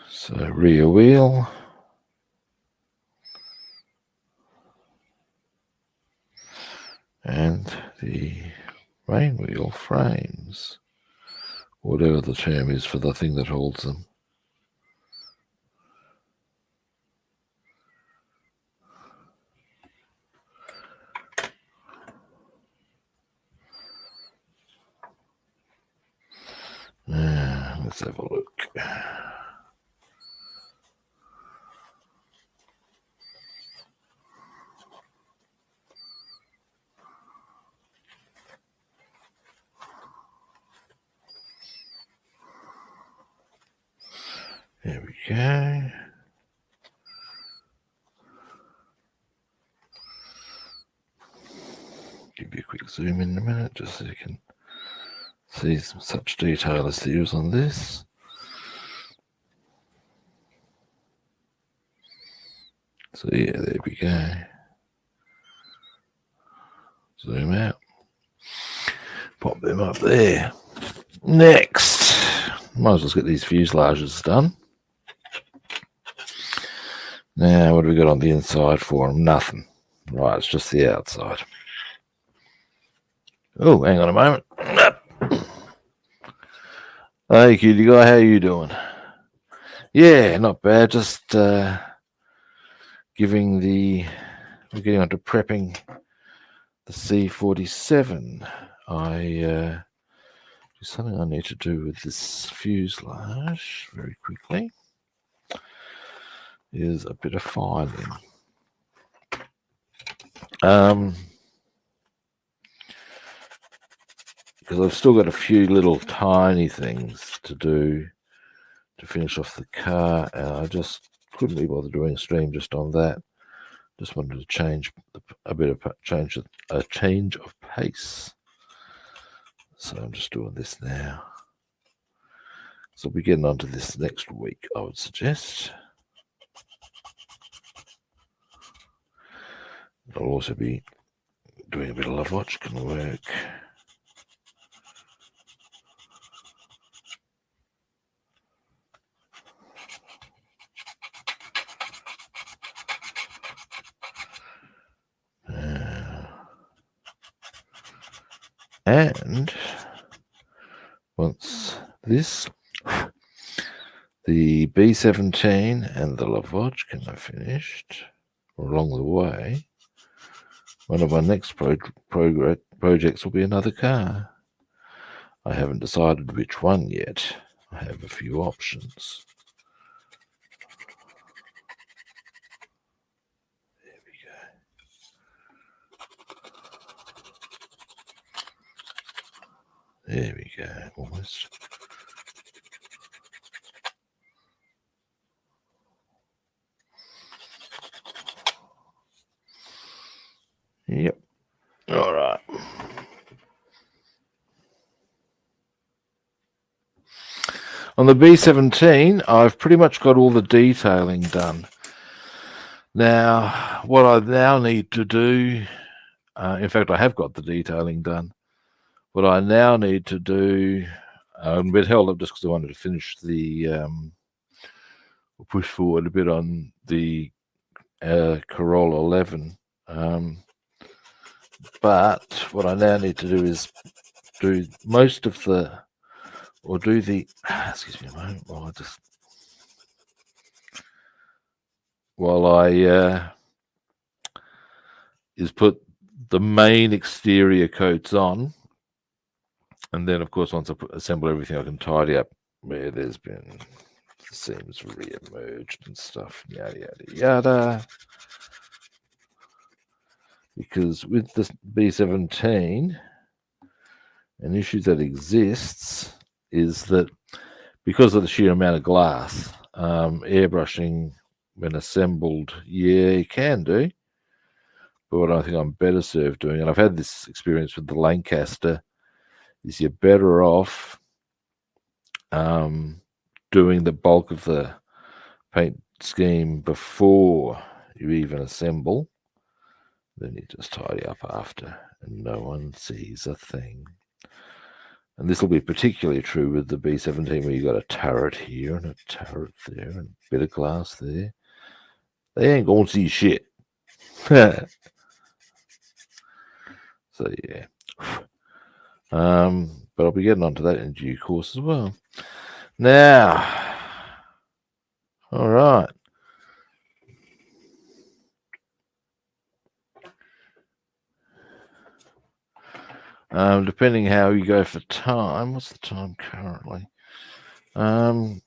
[SPEAKER 1] So rear wheel. And the main wheel frames. Whatever the term is for the thing that holds them. Let's have a look. There we go. Give you a quick zoom in a minute, just so you can see such detail as there is on this. So yeah, there we go. Zoom out. Pop them up there. Next, might as well get these fuselages done. Now, what do we got on the inside for them? Nothing. Right, it's just the outside. Oh, hang on a moment. Hey, cutie guy, how you doing? Yeah, not bad. Just we're getting on to prepping the C-47. There's something I need to do with this fuselage very quickly. Is a bit of filing. Because I've still got a few little tiny things to do to finish off the car, and I just couldn't be bothered doing a stream just on that. Just wanted to change a change of pace. So I'm just doing this now. So we'll be getting onto this next week, I would suggest. I'll also be doing a bit of love watch, can work. And once the B-17 and the Lavochkin are finished, or along the way, one of my next projects will be another car. I haven't decided which one yet. I have a few options. There we go, almost. Yep. All right. On the B-17, I've pretty much got all the detailing done. Now, what I now need to do, in fact, I have got the detailing done. What I now need to do, I'm a bit held up just because I wanted to finish push forward a bit on the Corolla 11. But what I now need to do is do most of the, or do the, excuse me a moment, is put the main exterior coats on. And then, of course, once I assemble everything, I can tidy up where there's been seams re-emerged and stuff, yada, yada, yada. Because with the B-17, an issue that exists is that because of the sheer amount of glass, airbrushing when assembled, yeah, you can do. But what I think I'm better served doing, and I've had this experience with the Lancaster, is you're better off doing the bulk of the paint scheme before you even assemble. Then you just tidy up after, and no one sees a thing. And this will be particularly true with the B-17, where you've got a turret here and a turret there and a bit of glass there. They ain't gonna see shit. So yeah. But I'll be getting onto that in due course as well. Now, all right. Depending how you go for time, what's the time currently? I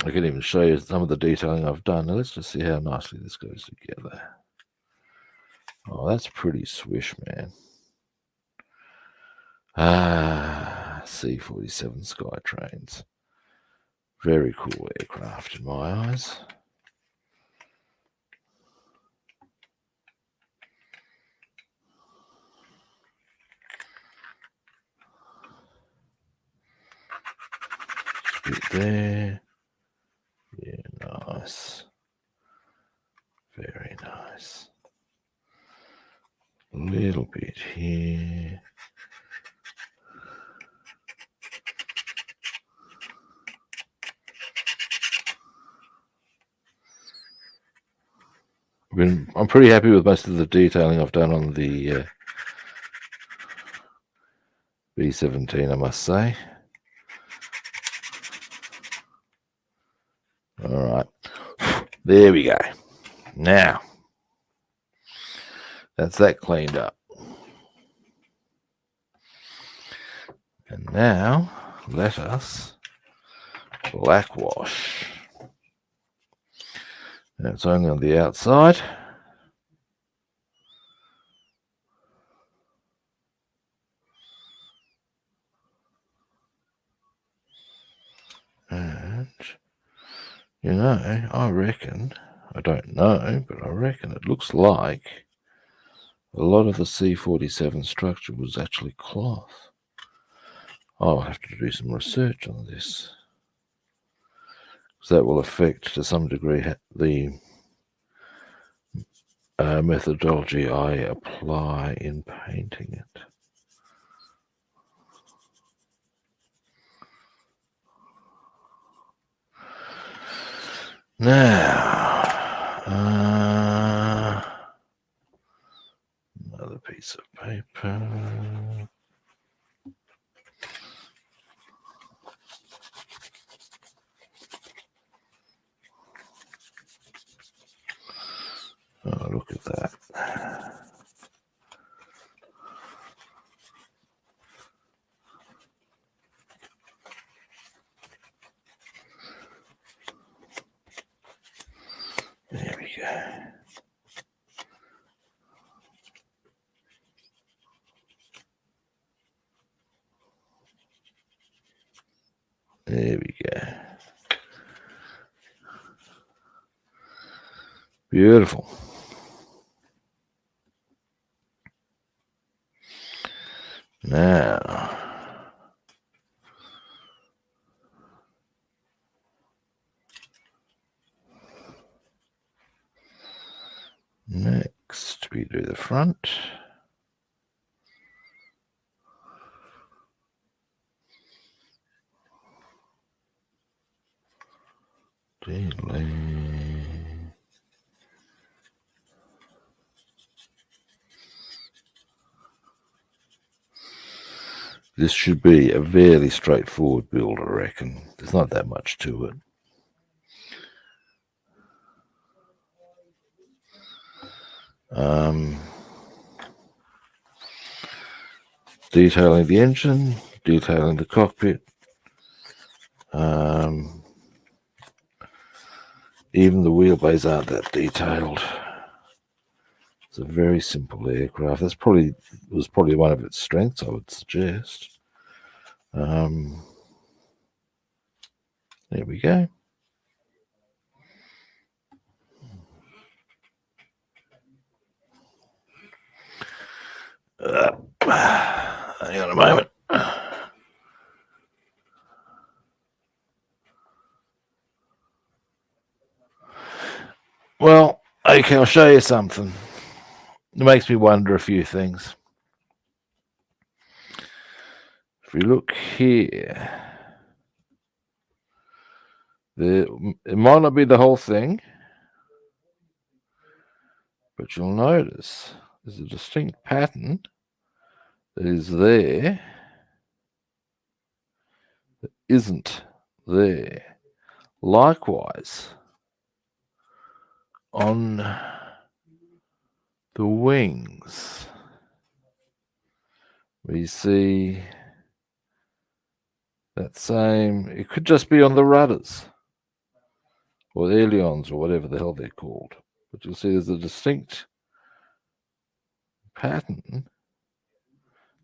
[SPEAKER 1] can even show you some of the detailing I've done. Now let's just see how nicely this goes together. Oh, that's pretty swish, man. C-47 Skytrains. Very cool aircraft in my eyes. Bit there. Yeah, nice. Very nice. A little bit here. I'm pretty happy with most of the detailing I've done on the B-17, I must say. All right. There we go. Now, that's that cleaned up. And now, let us blackwash. Now it's only on the outside. And, you know, I reckon, I don't know, but I reckon it looks like a lot of the C-47 structure was actually cloth. I'll have to do some research on this, because that will affect to some degree the methodology I apply in painting it. Now, another piece of paper. Oh, look at that. There we go. There we go. Beautiful. Now, next we do the front. This should be a fairly straightforward build, I reckon. There's not that much to it. Detailing the engine, detailing the cockpit, even the wheelbase aren't that detailed. It's a very simple aircraft. Was probably one of its strengths, I would suggest. There we go. Hang on a moment. Well, okay, I'll show you something. It makes me wonder a few things. If we look here, it might not be the whole thing, but you'll notice there's a distinct pattern that is there that isn't there. Likewise, on the wings, we see that same, it could just be on the rudders or the ailerons or whatever the hell they're called. But you'll see there's a distinct pattern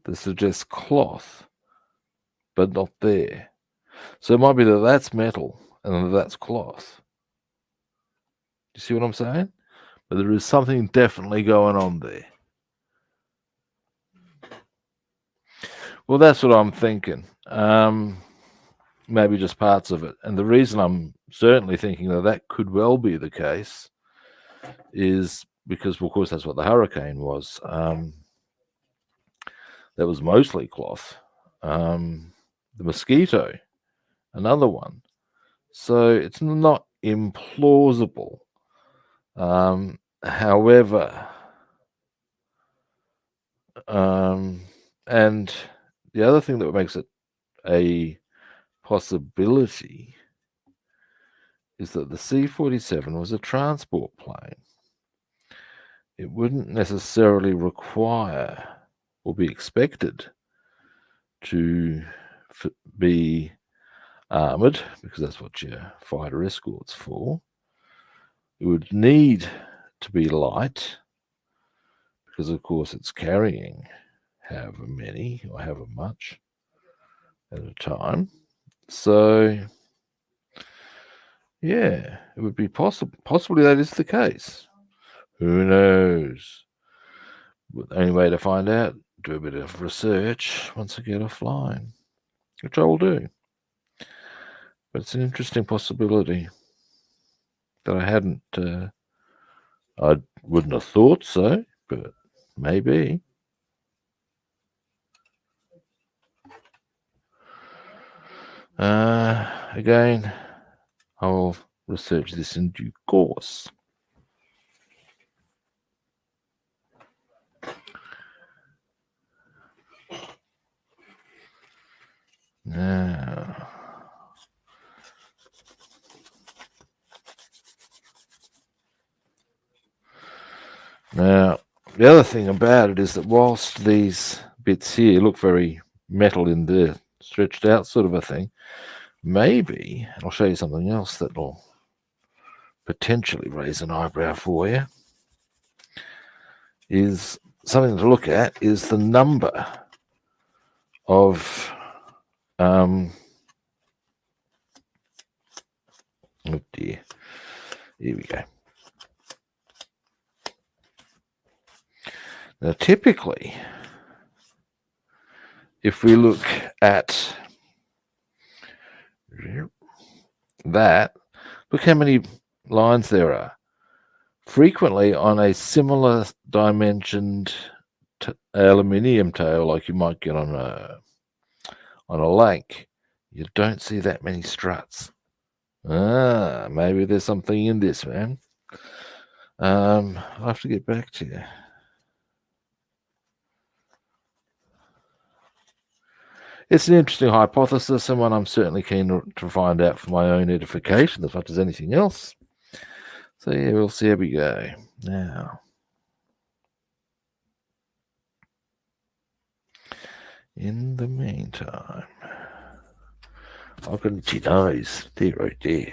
[SPEAKER 1] that suggests cloth, but not there. So it might be that that's metal and that's cloth. You see what I'm saying? But there is something definitely going on there. Well, that's what I'm thinking. Maybe just parts of it. And the reason I'm certainly thinking that could well be the case is because, of course, that's what the Hurricane was. That was mostly cloth. The Mosquito, another one. So it's not implausible. However, and the other thing that makes it a possibility is that the C-47 was a transport plane. It wouldn't necessarily require or be expected to be armoured, because that's what your fighter escort's for. It would need to be light, because of course it's carrying however many or however much at a time. So yeah, it would be possibly that is the case. Who knows? But the only way to find out, do a bit of research once I get offline, which I will do. But it's an interesting possibility that I wouldn't have thought so, but maybe. Again, I'll research this in due course. Now, the other thing about it is that whilst these bits here look very metal in there, stretched out sort of a thing, maybe, and I'll show you something else that will potentially raise an eyebrow for you, is something to look at is the number of oh dear, here we go. Now typically, if we look at that, look how many lines there are. Frequently on a similar dimensioned aluminium tail, like you might get on a lake, you don't see that many struts. Maybe there's something in this, man. I'll have to get back to you. It's an interesting hypothesis, and one I'm certainly keen to find out for my own edification as much as anything else. So yeah, we'll see how we go. Now, in the meantime, I've got itchy nose. There, right there.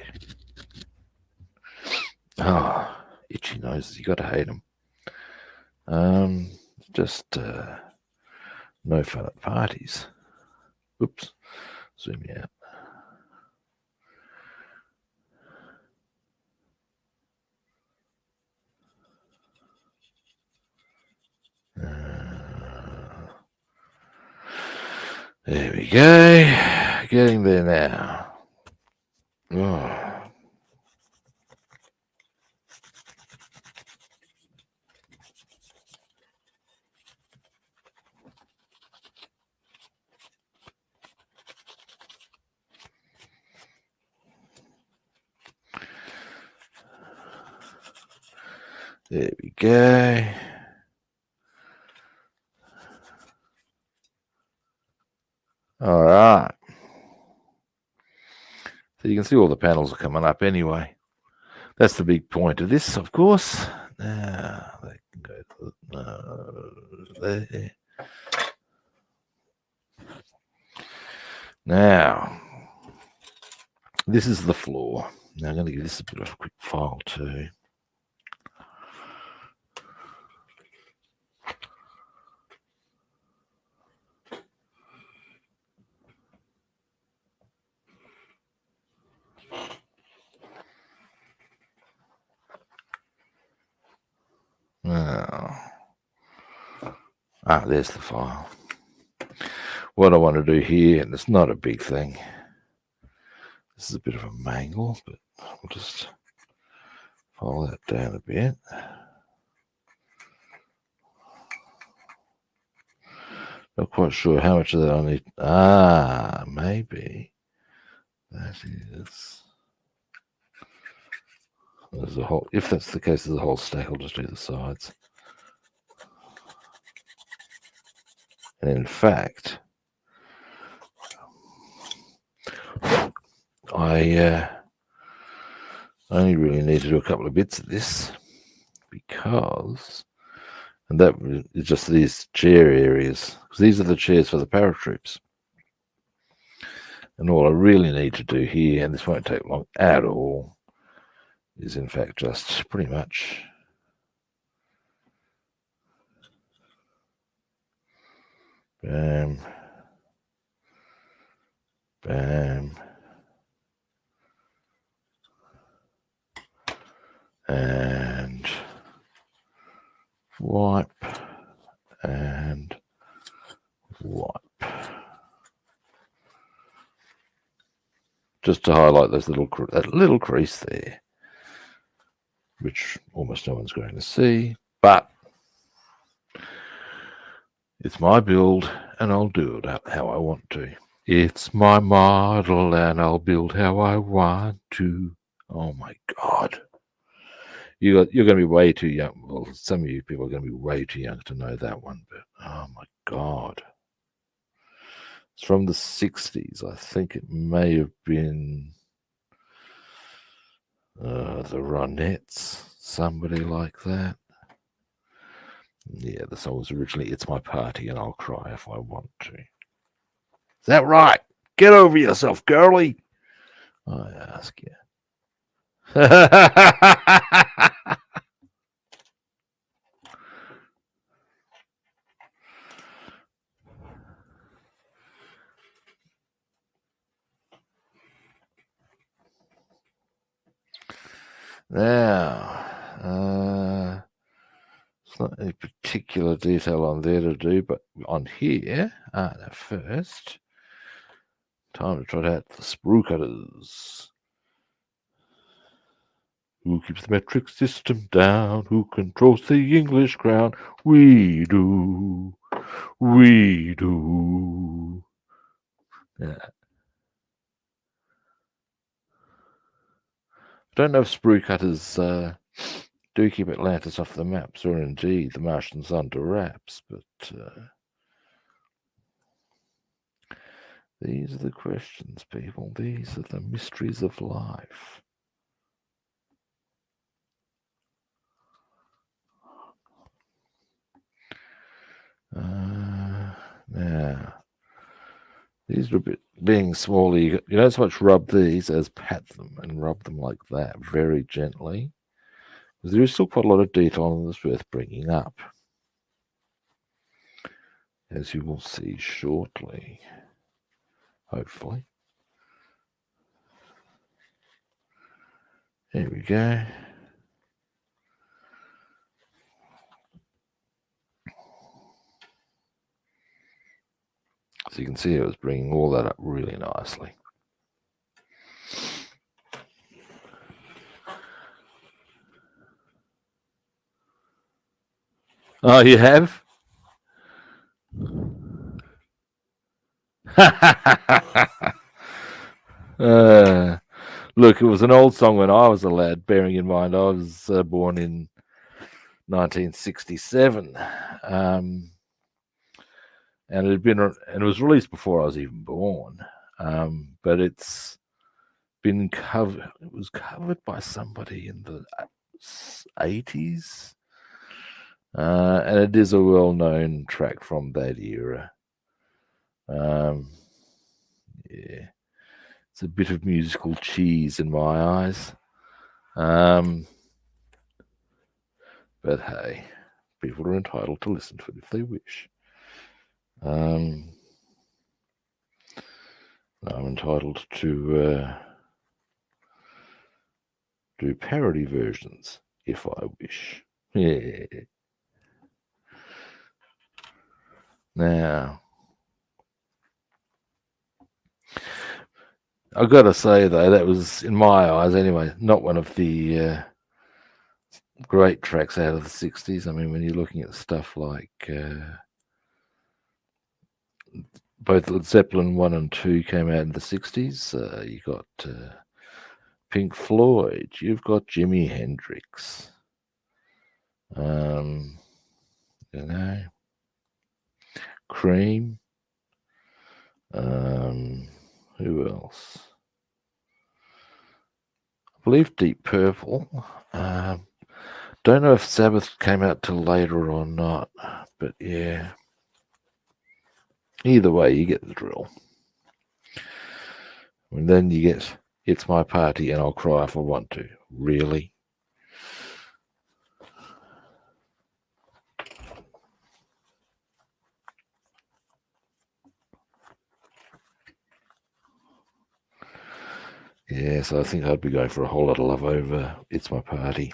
[SPEAKER 1] Itchy noses, you got to hate them. Just no fun at parties. Oops, zoom out. There we go. Getting there now. There we go. All right. So you can see all the panels are coming up anyway. That's the big point of this, of course. Now, they can go there. Now, this is the floor. Now I'm going to give this a bit of a quick file too. There's the file. What I want to do here, and it's not a big thing. This is a bit of a mangle, but I'll just file that down a bit. Not quite sure how much of that I need. Maybe that is. There's a whole. If that's the case, there's a whole stack. I'll just do the sides. And in fact, I I only really need to do a couple of bits of this because, and that is just these chair areas, because these are the chairs for the paratroops. And all I really need to do here, and this won't take long at all, is in fact just pretty much bam, bam, and wipe, and wipe. Just to highlight those that little crease there, which almost no one's going to see, but it's my build and I'll do it how I want to. It's my model and I'll build how I want to. Oh my God. You're going to be way too young. Well, some of you people are going to be way too young to know that one, but oh my God. It's from the 60s. I think it may have been the Ronettes, somebody like that. Yeah, the song was originally It's My Party and I'll Cry If I Want to. Is that right? Get over yourself, girlie, I ask you. Now, it's not any particular detail on there to do, but on here, first, time to trot out the sprue cutters. Who keeps the metric system down? Who controls the English crown? We do. We do. Yeah. I don't know if sprue cutters do keep Atlantis off the maps, or indeed the Martians under wraps, but these are the questions, people. These are the mysteries of life. Now, these are a bit, being smaller, you don't so much rub these as pat them and rub them like that very gently. Because there is still quite a lot of detail on this worth bringing up, as you will see shortly, hopefully. There we go. So you can see it was bringing all that up really nicely. Oh, you have? Look, it was an old song when I was a lad, bearing in mind I was born in 1967. And it was released before I was even born. But it's been covered. It was covered by somebody in the 80s, and it is a well-known track from that era. Yeah, it's a bit of musical cheese in my eyes. But hey, people are entitled to listen to it if they wish. I'm entitled to do parody versions if I wish. Yeah. Now, I've got to say though, that was, in my eyes anyway, not one of the great tracks out of the 60s. I mean, when you're looking at stuff like both Led Zeppelin 1 and 2 came out in the 60s. You got Pink Floyd, you've got Jimi Hendrix. You know, Cream. Who else? believe Deep Purple. Don't know if Sabbath came out till later or not, but yeah. Either way, you get the drill. And then you get It's My Party and I'll Cry If I Want To. Really? Yeah, so I think I'd be going for A Whole Lot of Love over It's My Party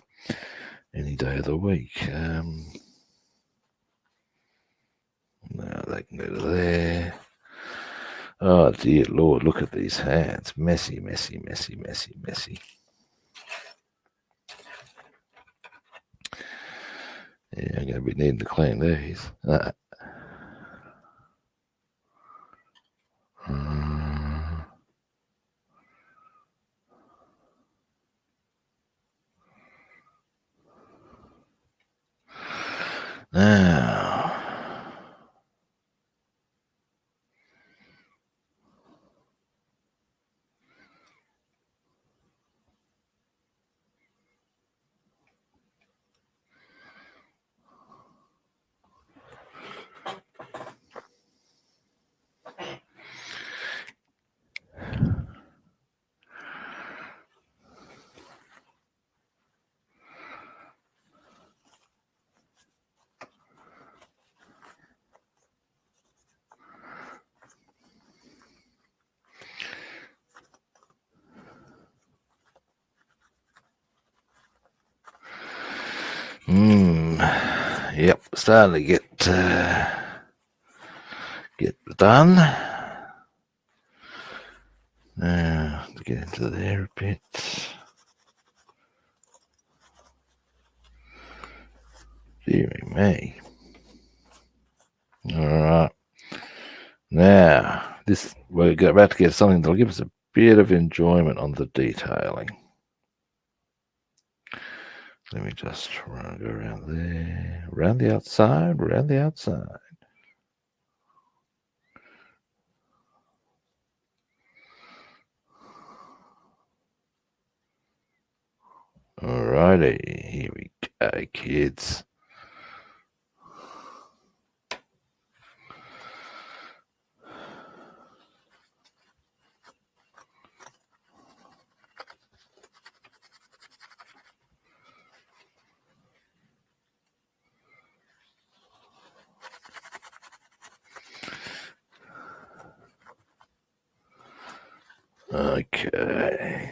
[SPEAKER 1] any day of the week. Now they can go to there. Oh dear Lord, look at these hands. Messy, messy, messy, messy, messy. Yeah, I'm going to be needing to clean these. Now, yep, starting to get done. Now, to get into there a bit. Deary me. Alright. Now, we're about to get something that'll give us a bit of enjoyment on the detailing. Let me just go around there, around the outside, around the outside. Alrighty, here we go, kids. Okay.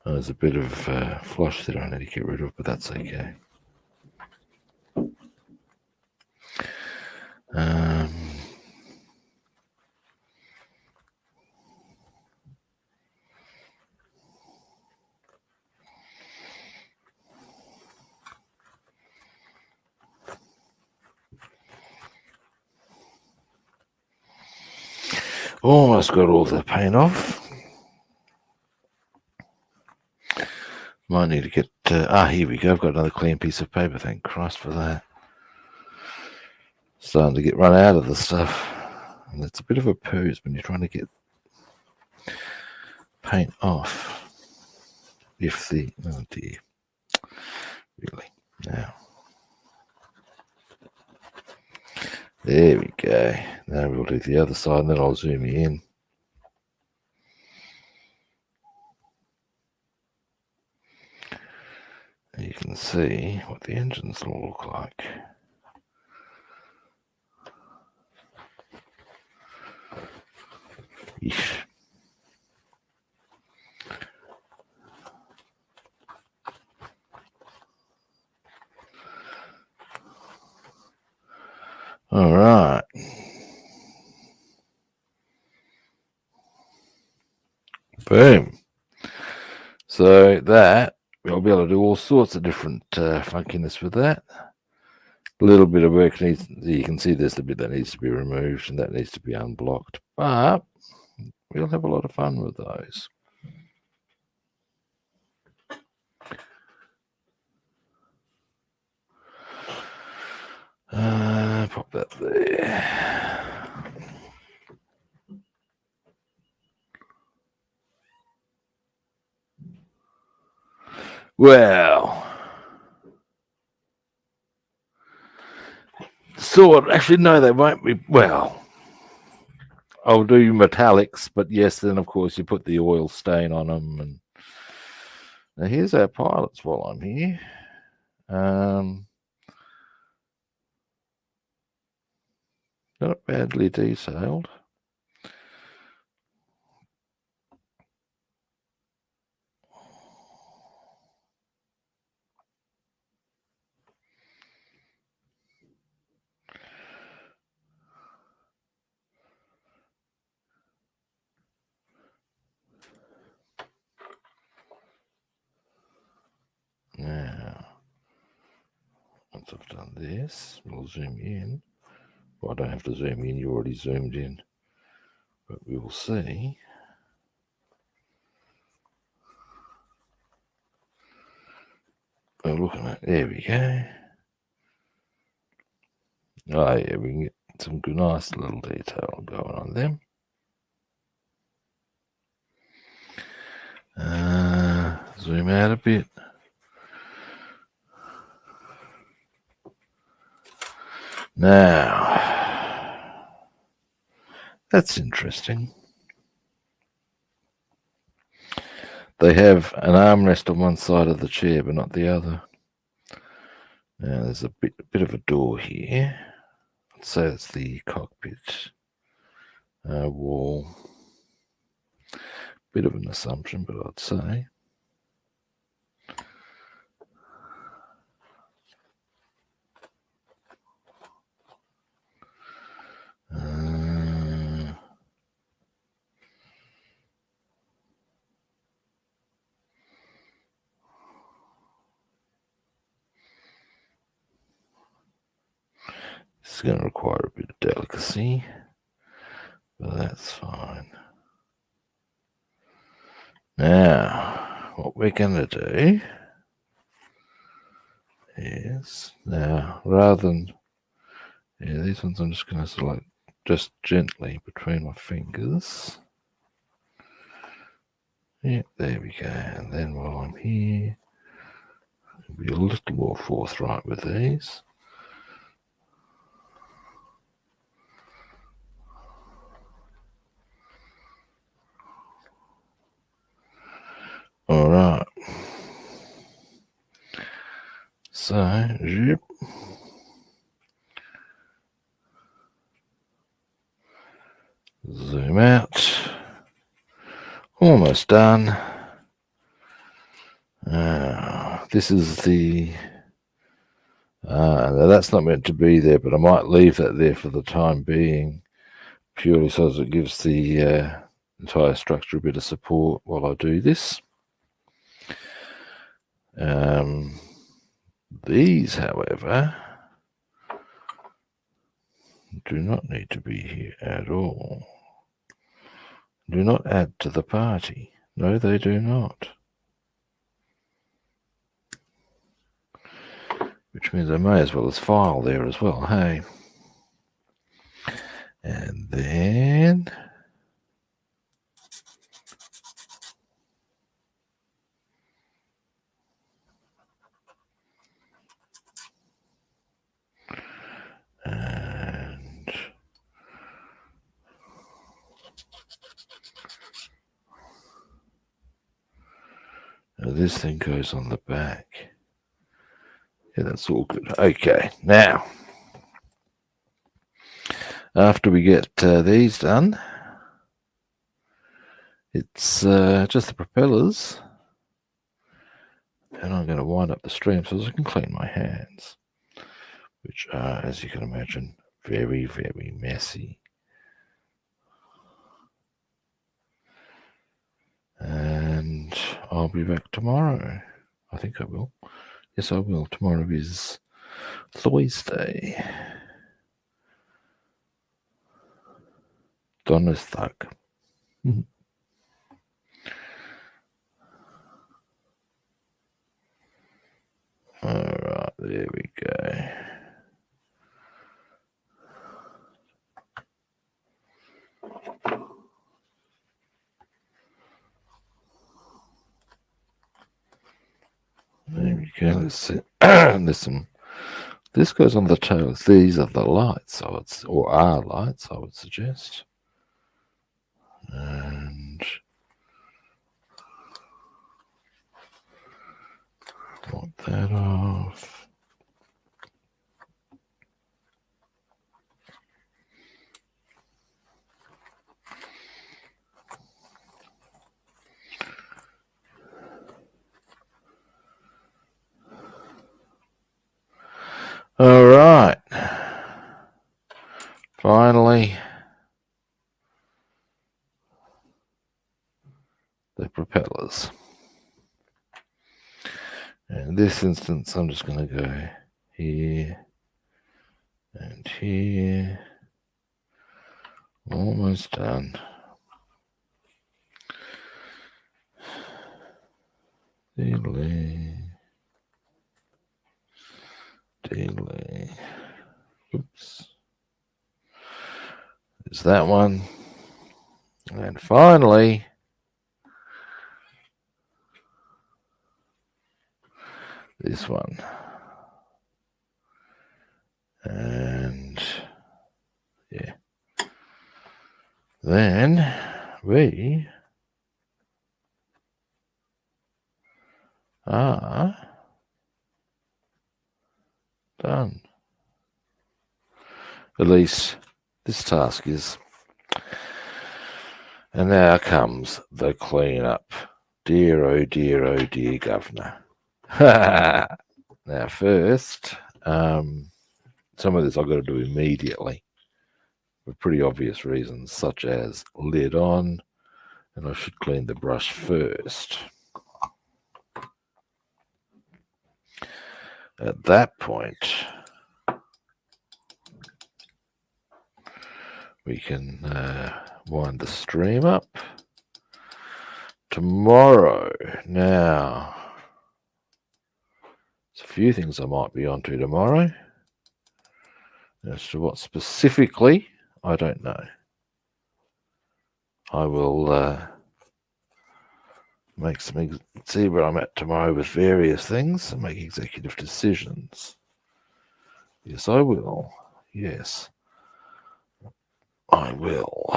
[SPEAKER 1] Oh, there's a bit of flush that I need to get rid of, but that's okay. Almost got all the paint off. Might need to get... here we go. I've got another clean piece of paper. Thank Christ for that. Starting to get run out of the stuff. And it's a bit of a pose when you're trying to get paint off. Oh dear. Really. Now. There we go. Now we'll do the other side and then I'll zoom you in. And you can see what the engines will look like. Yeesh. All right. Boom. So that, we'll be able to do all sorts of different funkiness with that. A little bit of work needs, you can see there's the bit that needs to be removed and that needs to be unblocked. But we'll have a lot of fun with those. Pop that there. Well, actually, no, they won't be. Well, I'll do metallics, but yes, then of course you put the oil stain on them. And now here's our pilots while I'm here. Not badly detailed. Now, once I've done this, we'll zoom in. Well, I don't have to zoom in, you already zoomed in. But we will see. Oh, look at that. There we go. Oh, yeah, we can get some good, nice little detail going on them. Zoom out a bit. Now, that's interesting. They have an armrest on one side of the chair, but not the other. Now, there's a bit of a door here. I'd say it's the cockpit wall. Bit of an assumption, but I'd say. This is going to require a bit of delicacy, but that's fine. Now, what we're going to do is, now, rather than, these ones I'm just going to select just gently between my fingers. Yeah, there we go. And then while I'm here, I'll be a little more forthright with these. All right. So, zip. Zoom out. Almost done. This is the. That's not meant to be there, but I might leave that there for the time being, purely so as it gives the entire structure a bit of support while I do this. These, however, do not need to be here at all. Do not add to the party. No, they do not. Which means I may as well as file there as well, hey? And then this thing goes on the back. Yeah, that's all good. Okay, now, after we get these done, it's just the propellers. And I'm going to wind up the stream so I can clean my hands, which are, as you can imagine, very, very messy. And I'll be back tomorrow. I think I will. Yes, I will. Tomorrow is Thursday. Donnerstag. Alright, there we go. Okay, let's see. Listen, this goes on the tails. These are the lights, or are lights, I would suggest. And wipe that off. All right. Finally, the propellers. In this instance, I'm just going to go here and here. Almost done. Delay. Oops. There's that one. And finally, this one. And yeah. Then we are done. At least this task is. And now comes the cleanup. Dear, oh dear, Governor. Now first, some of this I've got to do immediately for pretty obvious reasons, such as lid on, and I should clean the brush first. At that point, we can wind the stream up. Tomorrow, now, there's a few things I might be onto tomorrow. As to what specifically, I don't know. I will see where I'm at tomorrow with various things and make executive decisions. Yes, I will. Yes, I will.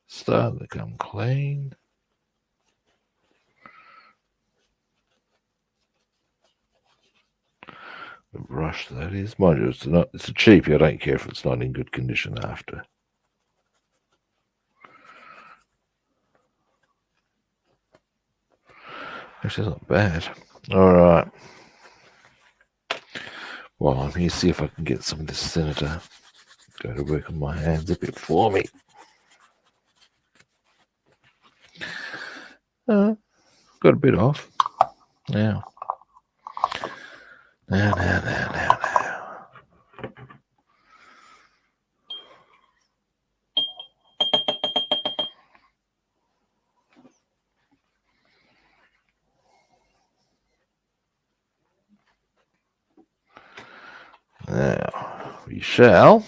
[SPEAKER 1] Starting to come clean. The brush, that is. Mind you, it's a cheapie. I don't care if it's not in good condition after. Actually, it's not bad. All right. Well, I'm here to see if I can get some of this senator go to work on my hands a bit for me. Got a bit off. Now. Now, we shall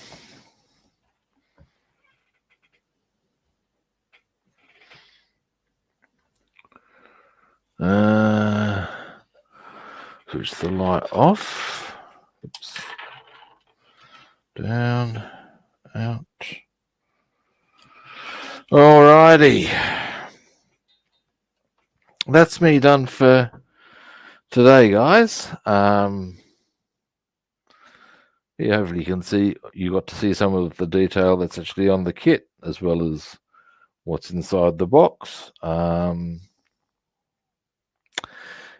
[SPEAKER 1] switch the light off. Oops. Down, out. Alrighty. That's me done for today, guys. Yeah, hopefully you can see, you got to see some of the detail that's actually on the kit, as well as what's inside the box.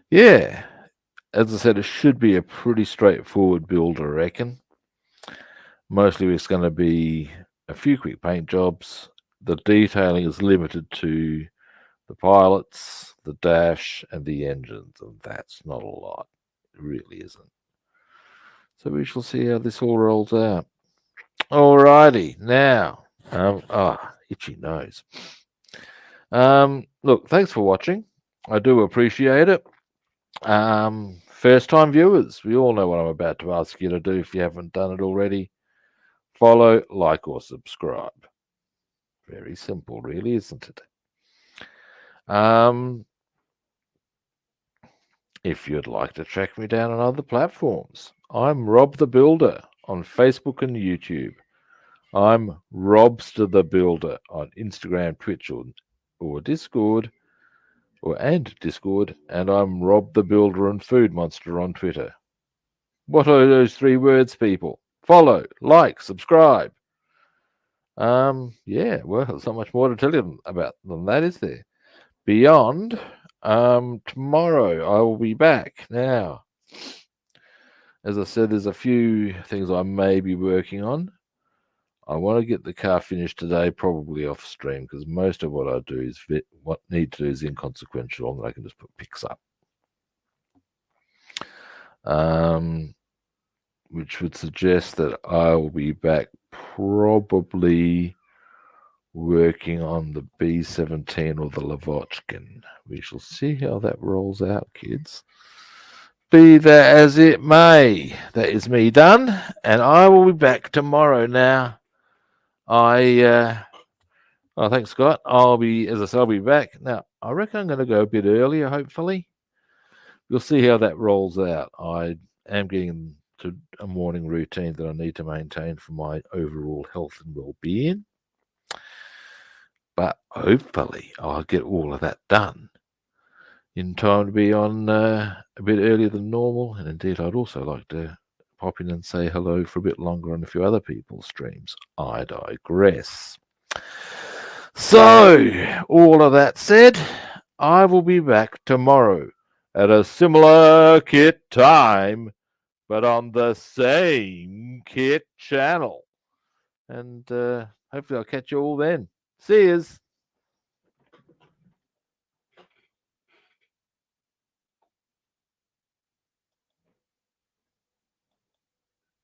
[SPEAKER 1] Yeah, as I said, it should be a pretty straightforward build, I reckon. Mostly it's going to be a few quick paint jobs. The detailing is limited to the pilots, the dash, and the engines, and that's not a lot. It really isn't. So we shall see how this all rolls out. Alrighty, now, itchy nose. Look, thanks for watching. I do appreciate it. First-time viewers, we all know what I'm about to ask you to do if you haven't done it already. Follow, like, or subscribe. Very simple, really, isn't it? if you'd like to track me down on other platforms, I'm Rob the Builder on Facebook and YouTube. I'm Robster the Builder on Instagram, Twitch, or Discord, and Discord, and I'm Rob the Builder and Food Monster on Twitter. What are those 3 words, people? Follow, like, subscribe. Yeah, well, there's not much more to tell you about than that, is there? Beyond, tomorrow I will be back. Now, as I said, there's a few things I may be working on. I want to get the car finished today, probably off stream, because most of what I do is what I need to do is inconsequential, and I can just put pics up. Which would suggest that I will be back probably working on the B-17 or the Lavochkin. We shall see how that rolls out, kids. Be that as it may, that is me done, and I will be back tomorrow. Now, oh, thanks, Scott. I'll be back. Now, I reckon I'm going to go a bit earlier, hopefully. You'll see how that rolls out. I am getting to a morning routine that I need to maintain for my overall health and well-being. But hopefully I'll get all of that done in time to be on a bit earlier than normal. And indeed, I'd also like to pop in and say hello for a bit longer on a few other people's streams. I digress. So, all of that said, I will be back tomorrow at a similar kit time, but on the same kit channel. And hopefully I'll catch you all then. See yous.